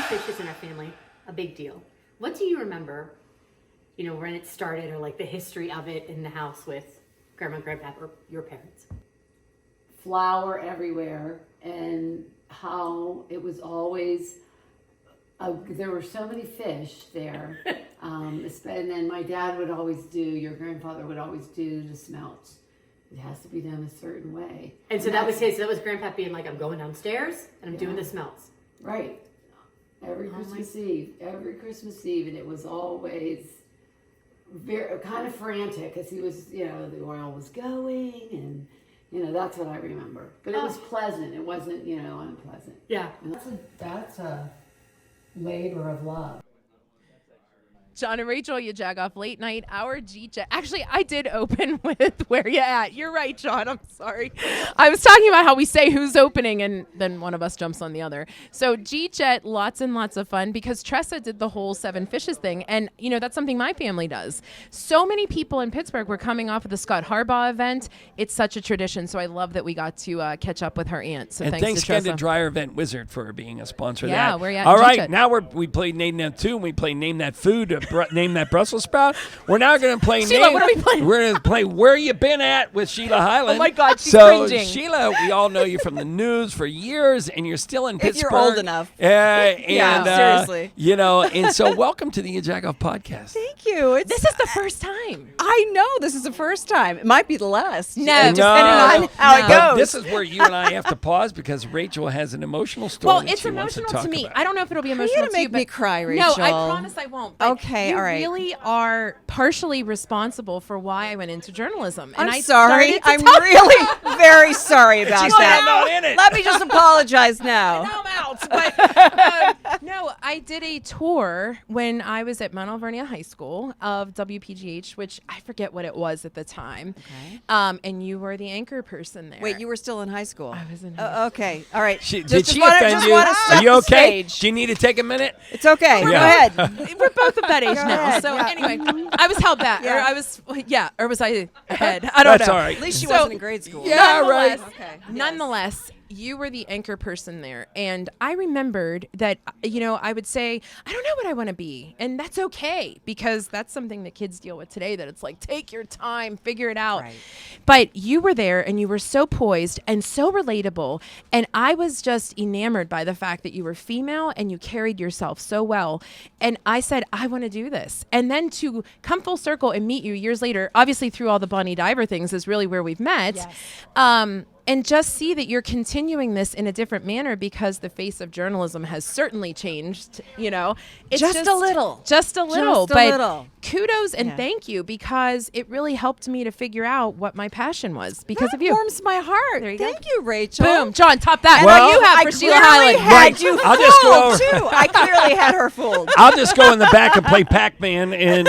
Fish is in our family a big deal. What do you remember, when it started, or like the history of it in the house with grandma and grandpa or your parents? Flour everywhere, and how it was always there were so many fish there. And then my dad would always your grandfather would always do the smelts. It has to be done a certain way. And so that was his. So that was grandpa being like, I'm going downstairs and I'm doing the smelts. Right. Every Christmas Eve, and it was always very kind of frantic because he was, the oil was going, and that's what I remember. But it was pleasant. It wasn't, unpleasant. Yeah. And that's a labor of love. John and Rachel, YaJagoff Late Night, our G-Chat. Actually, I did open with Where You At. You're right, John. I'm sorry. I was talking about how we say who's opening, and then one of us jumps on the other. So G-Chat, lots and lots of fun, because Tressa did the whole 7 Fishes thing, and, that's something my family does. So many people in Pittsburgh were coming off of the Scott Harbaugh event. It's such a tradition, so I love that we got to catch up with her aunt. So and thanks again to Tressa. to Dryer Event Wizard for being a sponsor of Yeah, that. Where You At? All right, G-Chat. now we played Name That 2, and we play Name That Food. Name that Brussels sprout. We're now going to play Sheila, what are we playing? We're going to play Where You Been At with Sheila Hyland. Oh my God, she's so cringing. Sheila, we all know you from the news for years, and you're still in Pittsburgh. If you're old enough. Seriously. And so welcome to the YaJagoff podcast. Thank you. This is the first time. I know this is the first time. It might be the last. No. Just depending on how it But goes. this is where you and I have to pause because Rachel has an emotional story. Well, that it's she wants emotional to to me. about. I don't know if it'll be Are emotional you gonna to you, make me but cry, No, Rachel? I promise I won't. But Okay, you all right. really are partially responsible for why I went into journalism. And I'm I sorry. started to I'm talk- really very sorry about She's that. not in it. Let me just apologize now. Now I'm out. But no, I did a tour when I was at Mount Alvernia High School of WPGH, which I forget what it was at the time. Okay. And you were the anchor person there. Wait, you were still in high school. I was in high school. Okay. All right. Did she offend you? Are you okay? Do you need to take a minute? It's okay. Yeah. Go ahead. We're both of that age Go now. ahead, So yeah. anyway, I was held back. Yeah. Or was I ahead? I don't That's know. all right. At least she So- wasn't in grade school. Yeah, right. Nonetheless, you were the anchor person there. And I remembered that, I would say, I don't know what I want to be. And that's okay, because that's something that kids deal with today, that it's like, take your time, figure it out. Right. But you were there and you were so poised and so relatable. And I was just enamored by the fact that you were female and you carried yourself so well. And I said, I want to do this. And then to come full circle and meet you years later, obviously through all the Bonnie Diver things is really where we've met. Yes. And just see that you're continuing this in a different manner, because the face of journalism has certainly changed, It's just a little. Just a little. Just a but little. Kudos and thank you, because it really helped me to figure out what my passion was because of you. Warms my heart. There you Thank go. you, Rachel. Boom. John, top that. And What do you have for Sheila Hyland? Had you I'll just go fooled, too. I clearly had her fooled. I'll just go in the back and play Pac-Man and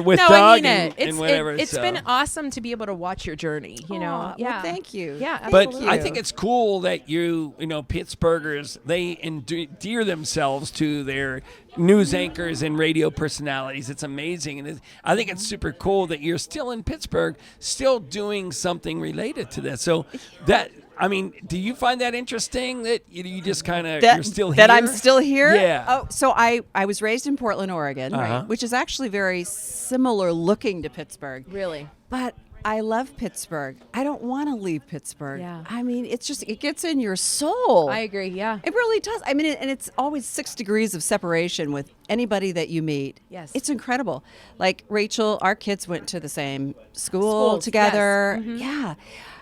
with No, I Doug mean it. and whatever. It's been awesome to be able to watch your journey, Well, thank you. Yeah, But absolutely. I think it's cool that Pittsburghers, they endear themselves to their news anchors and radio personalities. It's amazing. And I think it's super cool that you're still in Pittsburgh, still doing something related to that. So do you find that interesting that you just kind of, you're still here? That I'm still here? Yeah. Oh, so I was raised in Portland, Oregon, which is actually very similar looking to Pittsburgh. Really? But I love Pittsburgh. I don't want to leave Pittsburgh. Yeah. I mean, it gets in your soul. I agree, yeah. It really does. I mean, and it's always 6 degrees of separation with anybody that you meet. Yes. It's incredible. Like Rachel, our kids went to the same school together. Yes. Mm-hmm. Yeah.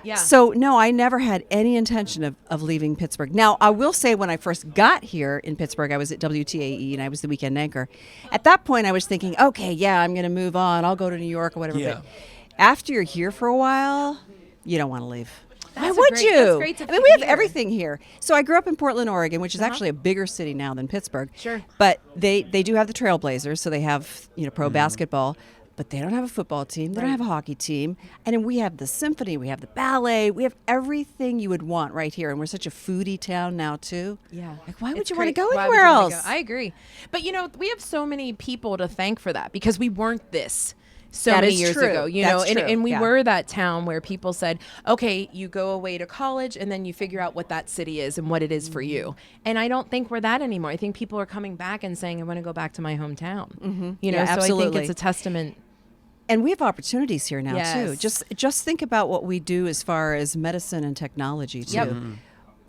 Yeah. So, no, I never had any intention of leaving Pittsburgh. Now, I will say when I first got here in Pittsburgh, I was at WTAE and I was the weekend anchor. At that point, I was thinking, okay, yeah, I'm going to move on. I'll go to New York or whatever. Yeah. But after you're here for a while, you don't want to leave. Why That's would you? That's great to I mean, we have hear. everything here. So I grew up in Portland, Oregon, which is actually a bigger city now than Pittsburgh. Sure. But they do have the Trailblazers, so they have pro basketball. But they don't have a football team. They don't have a hockey team. And then we have the symphony. We have the ballet. We have everything you would want right here. And we're such a foodie town now, too. Yeah. Like, why would It's you want to great. go Why would anywhere you wanna else? go? I agree. But, we have so many people to thank for that, because we weren't this so That many is years true. ago, That's true. and we Yeah. were that town where people said, okay, you go away to college and then you figure out what that city is and what it is for you. And I don't think we're that anymore. I think people are coming back and saying, I want to go back to my hometown. Mm-hmm. So absolutely. I think it's a testament. And we have opportunities here now, too. Yes. Just think about what we do as far as medicine and technology, too. Yep.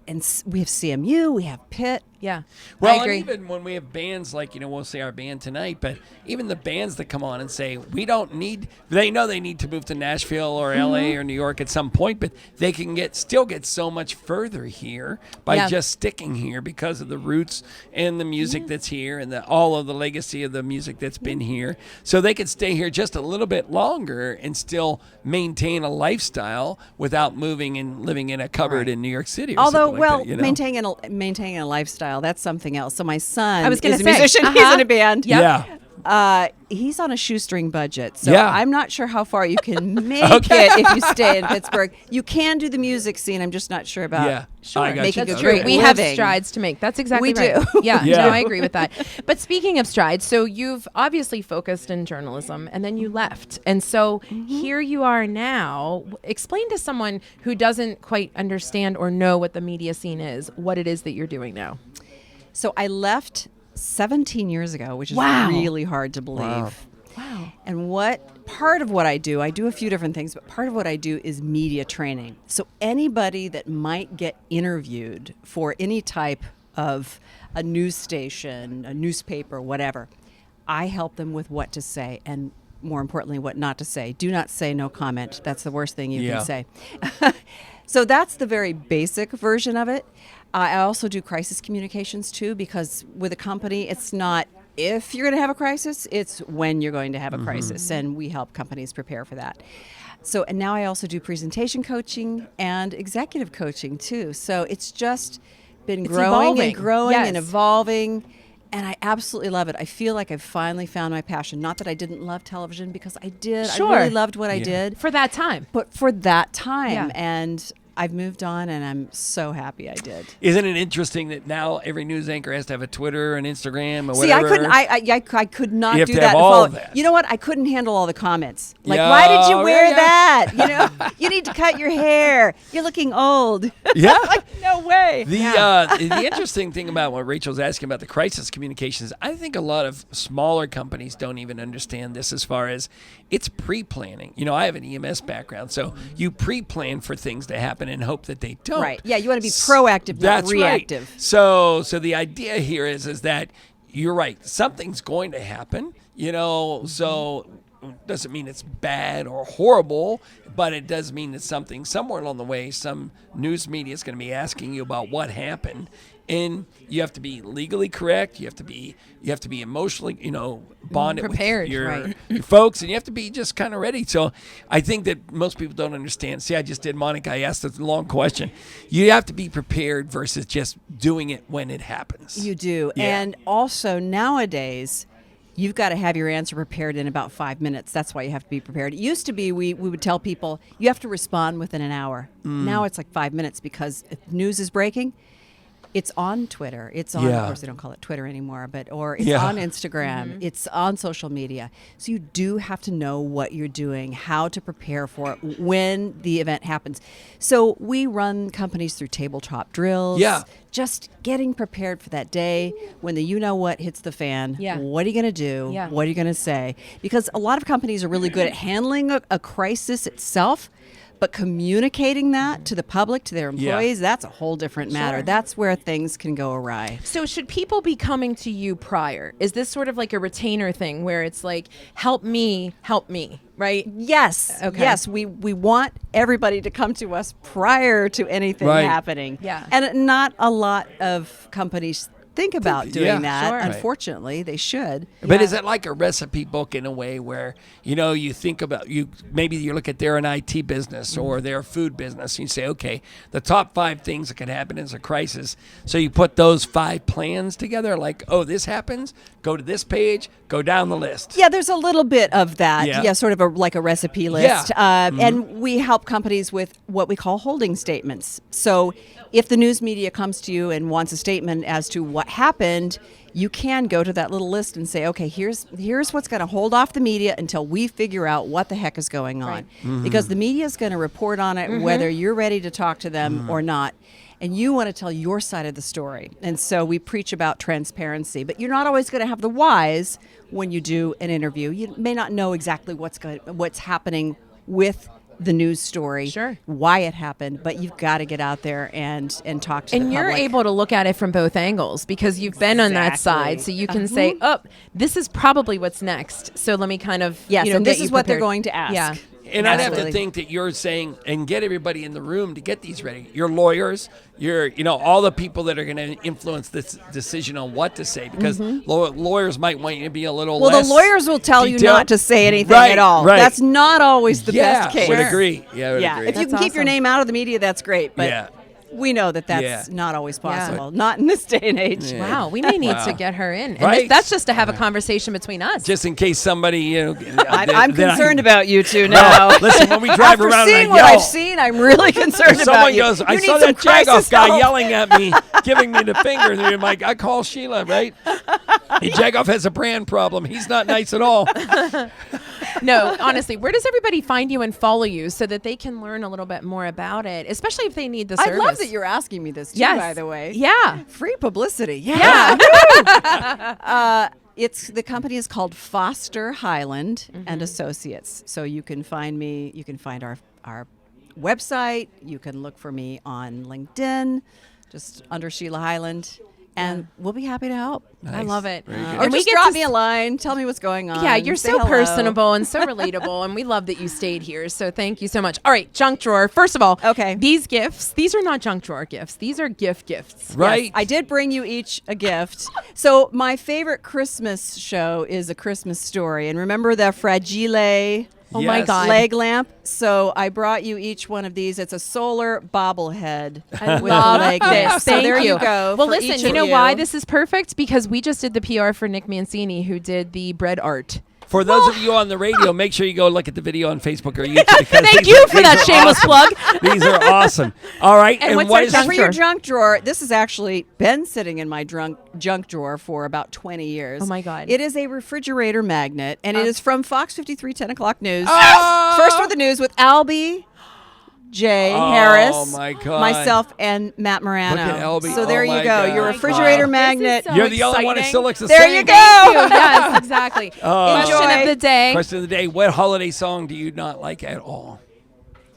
And we have CMU, we have Pitt. Yeah. Well, I and agree. even when we have bands like, we'll say our band tonight, but even the bands that come on and say, they know they need to move to Nashville or LA or New York at some point, but they can still get so much further here by just sticking here because of the roots and the music that's here and all of the legacy of the music that's been here. So they could stay here just a little bit longer and still maintain a lifestyle without moving and living in a cupboard in New York City. Or Although, something like that, maintaining a lifestyle, that's something else. So my son I was gonna is a say, musician. He's in a band. Yeah. He's on a shoestring budget, so Yeah. I'm not sure how far you can make Okay. it if you stay in Pittsburgh. You can do the music scene. I'm just not sure about I got making you. a That's great true. We have living. strides to make. That's exactly We right. do. Yeah, Yeah. no, I agree with that. But speaking of strides, so you've obviously focused in journalism and then you left. And so here you are now. Explain to someone who doesn't quite understand or know what the media scene is, what it is that you're doing now. So I left 17 years ago, which is Wow. really hard to believe. Wow. And part of what I do a few different things, but part of what I do is media training. So anybody that might get interviewed for any type of a news station, a newspaper, whatever, I help them with what to say and more importantly, what not to say. Do not say no comment. That's the worst thing you can say. So that's the very basic version of it. I also do crisis communications too, because with a company, it's not if you're going to have a crisis, it's when you're going to have a crisis, and we help companies prepare for that. So, and now I also do presentation coaching and executive coaching too. So it's just been growing and growing and evolving, and I absolutely love it. I feel like I've finally found my passion. Not that I didn't love television, because I did. Sure. I really loved what I did. For that time. But for that time, and I've moved on, and I'm so happy I did. Isn't it interesting that now every news anchor has to have a Twitter and Instagram or See, whatever? I could not You have do to that. have all of that. You know what? I couldn't handle all the comments. Like, Yeah, why did you wear yeah. that? You know, you need to cut your hair. You're looking old. Yeah. Like, no way. The interesting thing about what Rachel's asking about the crisis communications, I think a lot of smaller companies don't even understand this as far as it's pre-planning. You know, I have an EMS background, so you pre-plan for things to happen and hope that they don't. Right. Yeah, you want to be proactive, not That's reactive. Right. So the idea here is that you're right. Something's going to happen, you know, so doesn't mean it's bad or horrible, but it does mean that something somewhere along the way, some news media is going to be asking you about what happened, and you have to be legally correct. You have to be emotionally, you know, bonded Prepared, with your, right. your folks, and you have to be just kind of ready. So I think that most people don't understand. See, I just did Monica. I asked a long question. You have to be prepared versus just doing it when it happens. You do. Yeah. And also nowadays, you've got to have your answer prepared in about 5 minutes. That's why you have to be prepared. It used to be we would tell people you have to respond within an hour. Now it's like 5 minutes because if news is breaking, it's on Twitter. It's on, of course, they don't call it Twitter anymore, or it's on Instagram. It's on social media. So you do have to know what you're doing, how to prepare for it when the event happens. So we run companies through tabletop drills. Yeah. Just getting prepared for that day when the you-know-what hits the fan. Yeah. What are you going to do? Yeah. What are you going to say? Because a lot of companies are really good at handling a crisis itself, but communicating that to the public, to their employees, that's a whole different matter. Sure. That's where things can go awry. So should people be coming to you prior? Is this sort of like a retainer thing where it's like, help me, right? Yes. Okay. Yes, we want everybody to come to us prior to anything Right. happening. Yeah. And not a lot of companies think about doing Yeah, that. sure. Unfortunately, they should. But is it like a recipe book in a way where, you know, you think about, maybe you look at their an IT business or their food business, and you say, okay, the top 5 things that could happen is a crisis. So you put those 5 plans together, like, oh, this happens, go to this page, go down the list. Yeah, there's a little bit of that. Yeah. Yeah, sort of like a recipe list. Yeah. And we help companies with what we call holding statements. So if the news media comes to you and wants a statement as to what happened, you can go to that little list and say, okay, here's what's going to hold off the media until we figure out what the heck is going on. Right. Because the media is going to report on it whether you're ready to talk to them or not. And you want to tell your side of the story. And so we preach about transparency. But you're not always going to have the whys when you do an interview. You may not know exactly what's happening with the news story, why it happened, but you've got to get out there and talk to the public. And you're able to look at it from both angles because you've been on that side, so you can say, "Oh, this is probably what's next." So let me kind of, yes, and this is what they're going to ask. Yeah. And I'd have to think that you're saying, and get everybody in the room to get these ready. Your lawyers, all the people that are going to influence this decision on what to say, because lawyers might want you to be a little less. Well, the lawyers will tell you detailed. not to say anything Right, at all. right. That's not always the best case. Would agree. Yeah, I would agree. If you can keep your name out of the media, that's great. But we know that that's Yeah. not always possible. Not in this day and age. Yeah. Wow, we may need to get her in. And Right. that's just to have a conversation between us. Just in case somebody, I'm concerned about you two now. No, listen, when we drive After around, seeing I what yell. I've seen, I'm really concerned If about someone you. goes, I You saw need some that Jagoff crisis guy help. yelling at me, giving me the finger. And I'm like, I call Sheila, right? Jagoff has a brand problem. He's not nice at all. No, honestly, where does everybody find you and follow you so that they can learn a little bit more about it, especially if they need the service? I love that you're asking me this too, Yes. by the way. Yeah. Free publicity. Yeah. The company is called Foster Hyland and Associates. So you can find me, you can find our website, you can look for me on LinkedIn, just under Sheila Hyland. And we'll be happy to help. I love it. Or And we just get drop to me a line. Tell me what's going on. Yeah, you're say so hello. personable and so relatable, and we love that you stayed here. So thank you so much. All right, junk drawer. First of all, okay, these gifts, these are not junk drawer gifts. These are gifts. Right. Yes, I did bring you each a gift. So my favorite Christmas show is A Christmas Story. And remember the Fragile Oh my God. leg lamp? So I brought you each one of these. It's a solar bobblehead. I with a love leg this. lamp. So Thank there you. you go. Well, for listen, each you of know why this is perfect? Because we just did the PR for Nick Mancini, who did the bread art For those of you on the radio, make sure you go look at the video on Facebook or YouTube. Because Thank you for that shameless plug. These are awesome. All right. And what what's is our for your junk drawer? This has actually been sitting in my junk drawer for about 20 years. Oh, my God. It is a refrigerator magnet, and it is from Fox 53 10 o'clock news. Oh! First with the news with Albie, Jay Harris, my God. myself, and Matt Morano. Look at Albie. So there Oh, you my go. God. Your refrigerator Wow. magnet. This is so You're the only one that still looks the There same. you go. Thank you. Yes, exactly. Question Question of the day. Question of the day. What holiday song do you not like at all?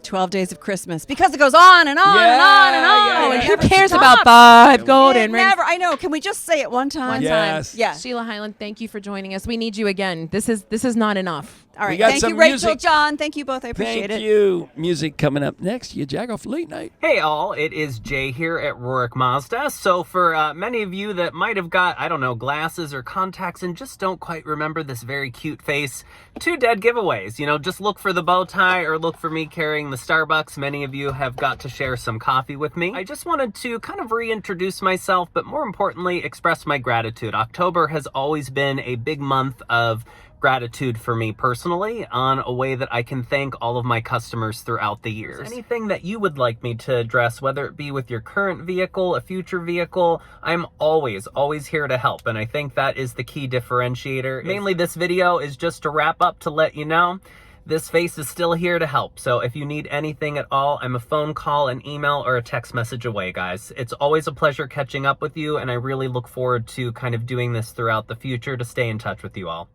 12 Days of Christmas, because it goes on and on and on and on. yeah, Oh, and yeah. who Never cares stops. about 5 golden It rings? never. I know. Can we just say it one time? One Yes. time. Yeah. Sheila Hyland, thank you for joining us. We need you again. This is not enough. All right. got Thank some you, Rachel, music. John. Thank you both. I appreciate Thank it. you. Music coming up next. YaJagoff Late Night. Hey all, it is Jay here at Rohrich Mazda. So for many of you that might have got, I don't know, glasses or contacts and just don't quite remember this very cute face, 2 dead giveaways. You know, just look for the bow tie or look for me carrying the Starbucks. Many of you have got to share some coffee with me. I just wanted to kind of reintroduce myself, but more importantly, express my gratitude. October has always been a big month of gratitude for me personally on a way that I can thank all of my customers throughout the years. Anything that you would like me to address, whether it be with your current vehicle, a future vehicle, I'm always here to help. And I think that is the key differentiator. Mainly this video is just to wrap up to let you know this face is still here to help. So if you need anything at all, I'm a phone call, an email, or a text message away, guys. It's always a pleasure catching up with you, and I really look forward to kind of doing this throughout the future to stay in touch with you all.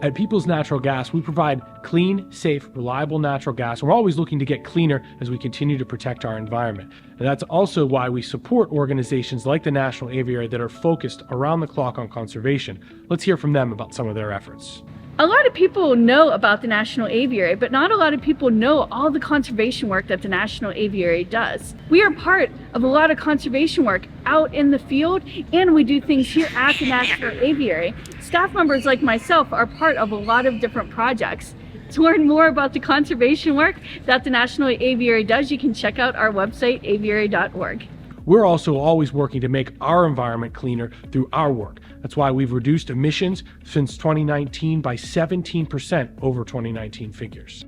At People's Natural Gas, we provide clean, safe, reliable natural gas. We're always looking to get cleaner as we continue to protect our environment. And that's also why we support organizations like the National Aviary that are focused around the clock on conservation. Let's hear from them about some of their efforts. A lot of people know about the National Aviary, but not a lot of people know all the conservation work that the National Aviary does. We are part of a lot of conservation work out in the field, and we do things here at the National Aviary. Staff members like myself are part of a lot of different projects. To learn more about the conservation work that the National Aviary does, you can check out our website, aviary.org. We're also always working to make our environment cleaner through our work. That's why we've reduced emissions since 2019 by 17% over 2019 figures.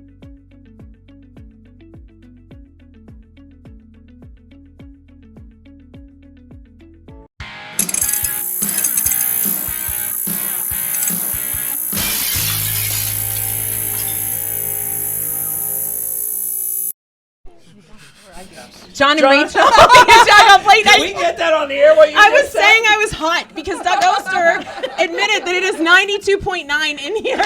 John and Rachel. YaJagoff Late Night. Can we get that on the air? What you I just was said? saying I was hot because Doug Oster admitted that it is 92.9 in here.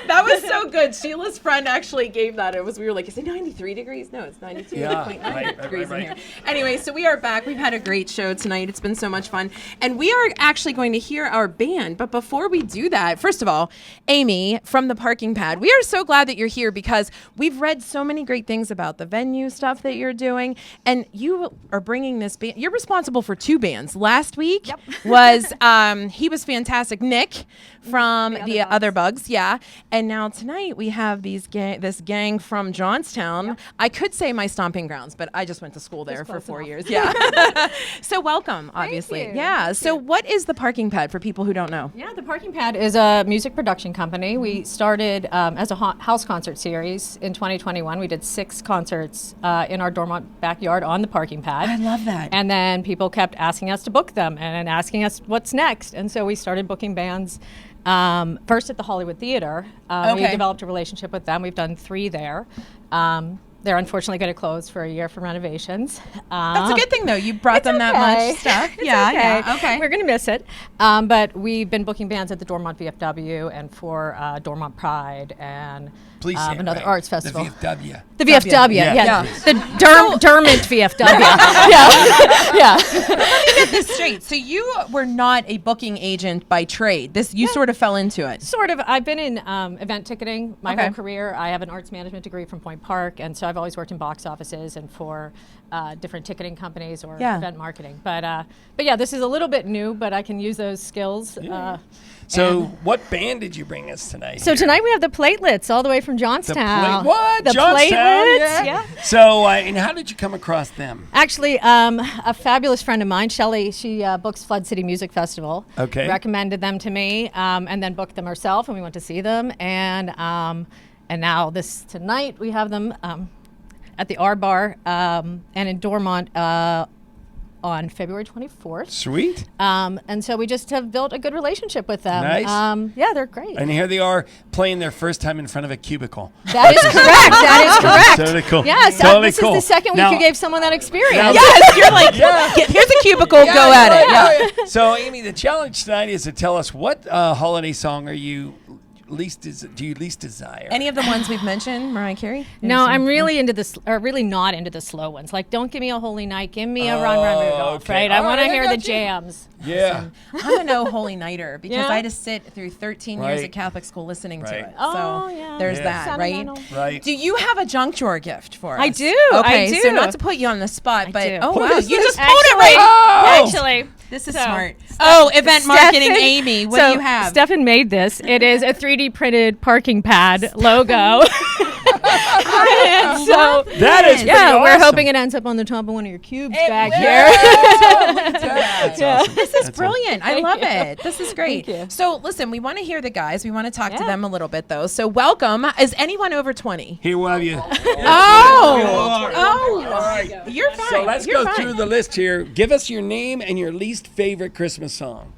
That was so good. Sheila's friend actually gave that. We were like, is it 93 degrees? No, it's 92.9 degrees in here. Anyway, so we are back. We've had a great show tonight. It's been so much fun. And we are actually going to hear our band. But before we do that, first of all, Amy from the parking pad, we are so glad that you're here because we've read so many great things about the venue stuff that you're doing, and you are bringing this band. You're responsible for 2 bands. Last week was he was fantastic, Nick from the Other Bugs, yeah. And now tonight we have this gang from Johnstown. I could say my stomping grounds, but I just went to school there for 4 years. Yeah. So welcome, obviously. Thank you. Yeah. So what is the Parking Pad for people who don't know? Yeah, the Parking Pad is a music production company. We started as a house concert series in 2021. We did 6 concerts in our Dormont backyard on the Parking Pad. I love that. And then people kept asking us to book them and asking us what's next. And so we started booking bands first at the Hollywood Theater. We developed a relationship with them. We've done 3 there. They're unfortunately going to close for a year for renovations. That's a good thing, though. You brought them that much stuff. It's Yeah. Okay. We're going to miss it. But we've been booking bands at the Dormont VFW and for Dormont Pride and another arts festival. The VFW. The VFW, yeah. The Dermont VFW. yeah. Let me get this straight. So you were not a booking agent by trade. You sort of fell into it. Sort of. I've been in event ticketing my whole career. I have an arts management degree from Point Park, and so I've always worked in box offices and for different ticketing companies or Yeah. event marketing. But yeah, this is a little bit new, but I can use those skills. So what band did you bring us tonight? So tonight we have the Platelets all the way from Johnstown. What? The Johnstown? Platelets, yeah. So, and how did you come across them? Actually, a fabulous friend of mine, Shelly, she books Flood City Music Festival. Okay. Recommended them to me, and then booked them herself, and we went to see them. And now tonight we have them at the R Bar and in Dormont on February 24th. Sweet. And so we just have built a good relationship with them. Nice. Yeah, they're great. And here they are playing their first time in front of a cubicle. That is correct. That is correct. Totally cool. Yes, Totally this cool. is the second week Now- you gave someone that experience. Yes, you're like, here's a cubicle, go at it. Yeah. So, Amy, the challenge tonight is to tell us what holiday song do you least desire? Any of the ones we've mentioned, Mariah Carey? No, I'm really into this, or really not into the slow ones. Like, don't give me a Holy Night, give me a Run Run Rudolph, okay. right? I All want to right, I hear got the you. jams. Yeah. I'm a no Holy Nighter because Yeah? I had to sit through 13 years Right. at Catholic school listening to Right. it. Oh, So yeah. there's Yeah. that, right? Sentimental. Right. Do you have a junk drawer gift for us? I do, Okay, I do. so not to put you on the spot, but do. oh What wow, is you this? just pulled it right. Actually, This is So, smart. Oh, event marketing, Stefan- Amy. What so do you have? Stefan made this. It is a 3D printed parking pad logo. And so That is pretty yeah, we're awesome. hoping it ends up on the top of one of your cubes back will. here. That's Yeah. awesome. This is brilliant. I love it. This is great. Thank you. So listen, we want to hear the guys. We want to talk to Yeah. them a little bit though. So welcome. Is anyone over 20? Here we'll have you. Oh, you're fine. So let's You're go fine. through the list here. Give us your name and your least favorite Christmas song.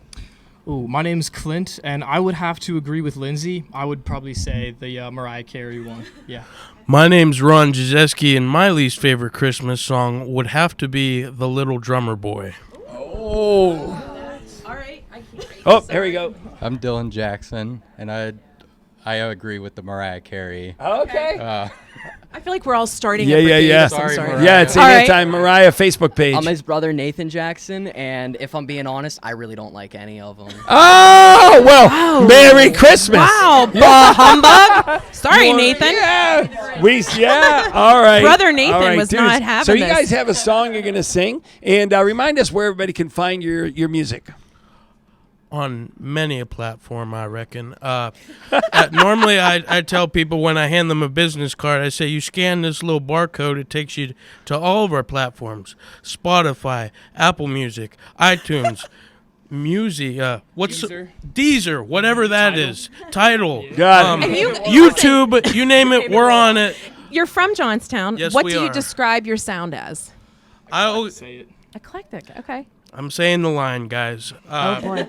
Ooh, my name's Clint, and I would have to agree with Lyndsey. I would probably say the Mariah Carey one. Yeah. My name's Ron Jazeski, and my least favorite Christmas song would have to be The Little Drummer Boy. Oh. All right. I can't. Oh, there we go. I'm Dylan Jackson, and I agree with the Mariah Carey. Okay. I feel like we're all starting. Yeah, a yeah, brigade yeah. of some Sorry, sort. Mariah. Yeah, it's All right. Anytime Mariah Facebook page. I'm his brother Nathan Jackson, and if I'm being honest, I really don't like any of them. Oh, well, Merry Christmas. Wow, bah humbug. Sorry, You are- Nathan. Yeah, all right. Brother Nathan All right, was dudes. not having So you this. guys have a song you're going to sing, and remind us where everybody can find your music. On many a platform, I reckon. Normally, I tell people when I hand them a business card, I say, you scan this little barcode, it takes you to all of our platforms. Spotify, Apple Music, iTunes, Music, Deezer, whatever that is. Tidal. Got it. And you- YouTube, you name it, we're on it. You're from Johnstown. Yes, what we do you are. describe your sound as? Say it. Eclectic. Okay. I'm saying the line, guys. Oh boy.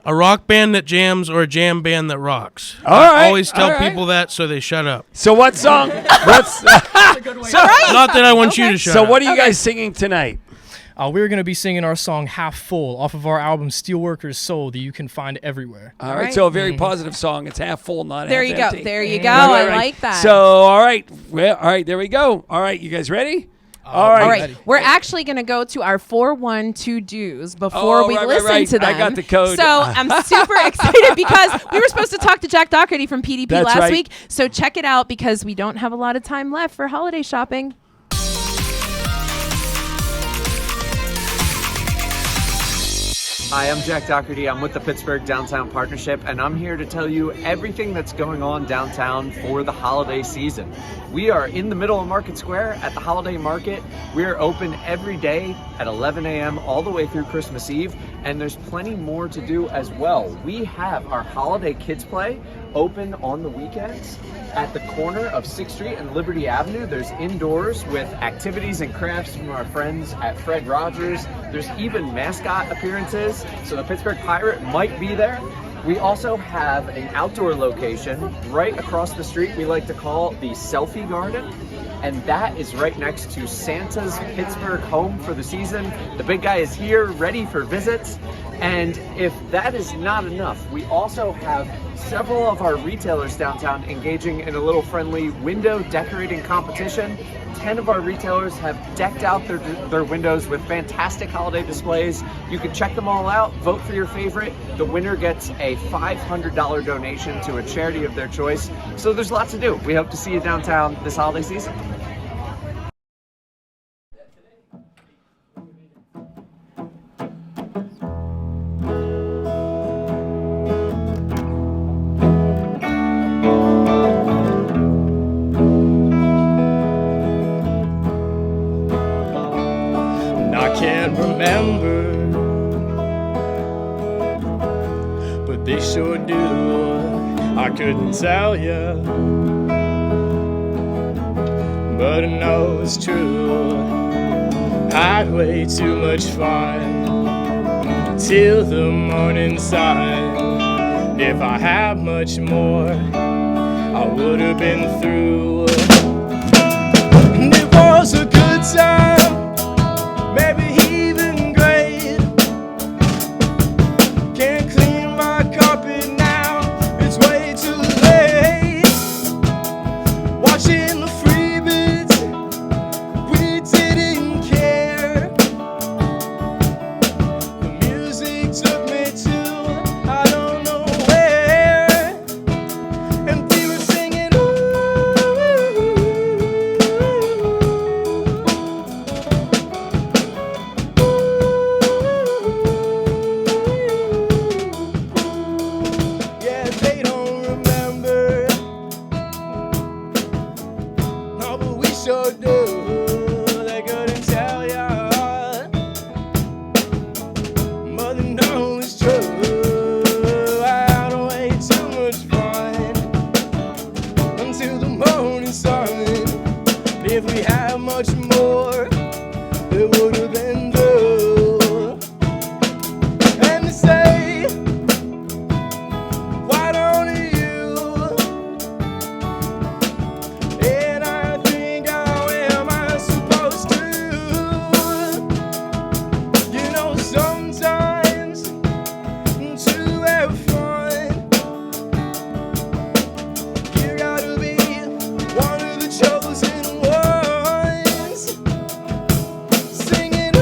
A rock band that jams or a jam band that rocks. All I right, always tell all right. people that so they shut up. So what song? What's Not that I want you to shut So up. what are you guys singing tonight? We're going to be singing our song Half Full off of our album Steelworkers Soul that you can find everywhere. All right, so a very positive song. It's half full, not There half you go. empty. There you go. Right, I right. like that. So, all right. Well, all right, there we go. All right, you guys ready? All right. All right. We're actually going to go to our 4-1-2 do's before Oh, we right, listen right. to them. I got the code. So I'm super excited because we were supposed to talk to Jack Doherty from PDP That's last right. week. So check it out because we don't have a lot of time left for holiday shopping. Hi, I'm Jack Doherty. I'm with the Pittsburgh Downtown Partnership, and I'm here to tell you everything that's going on downtown for the holiday season. We are in the middle of Market Square at the Holiday Market. We're open every day at 11 a.m. all the way through Christmas Eve, and there's plenty more to do as well. We have our Holiday Kids Play open on the weekends at the corner of 6th Street and Liberty Avenue. There's indoors with activities and crafts from our friends at Fred Rogers. There's even mascot appearances, so the Pittsburgh Pirate might be there. We also have an outdoor location right across the street we like to call the Selfie Garden, and that is right next to Santa's Pittsburgh home for the season. The big guy is here, ready for visits. And if that is not enough, we also have several of our retailers downtown engaging in a little friendly window decorating competition. 10 of our retailers have decked out their windows with fantastic holiday displays. You can check them all out, vote for your favorite. The winner gets a $500 donation to a charity of their choice. So there's lots to do. We hope to see you downtown this holiday season. They sure do, I couldn't tell you, but I know it's true. I'd way too much fun till the morning sun. If I had much more, I would have been through. And it was a good time, maybe even great. Can't clean my carpet now, it's way too late. Watching the free bits, we didn't care. The music took me to I don't know where, and we were singing ooh. Yeah, they don't remember. No, but we sure do. They couldn't tell ya, but they know it's true. I had way too much fun until the morning sun. If we had much more, it would have been due. And they say, why don't you? And I think, how am I supposed to? You know, sometimes to have fun, you gotta be one of the chosen ones. Singing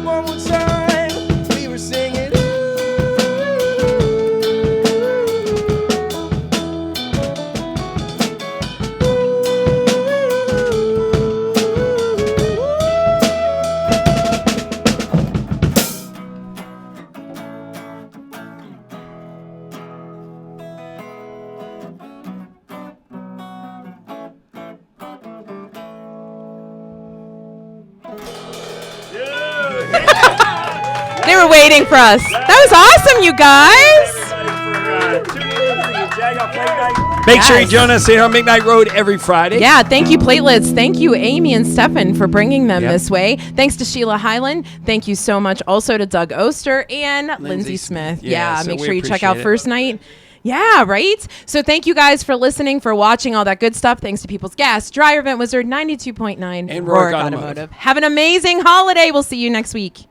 one more time, we were singing They were waiting for us. That was awesome, you guys. Make sure you join us here on McKnight Road every Friday. Yeah, thank you, Platelets. Thank you, Amy and Stefan, for bringing them this way. Thanks to Sheila Hyland. Thank you so much also to Doug Oster and Lyndsey Smith. Yeah, so make we sure you check out appreciate it. First Night. Yeah, right? So thank you guys for listening, for watching, all that good stuff. Thanks to People's Gas, Dryer Vent Wizard, 92.9, And Rohrich Rohrich Automotive. Have an amazing holiday. We'll see you next week.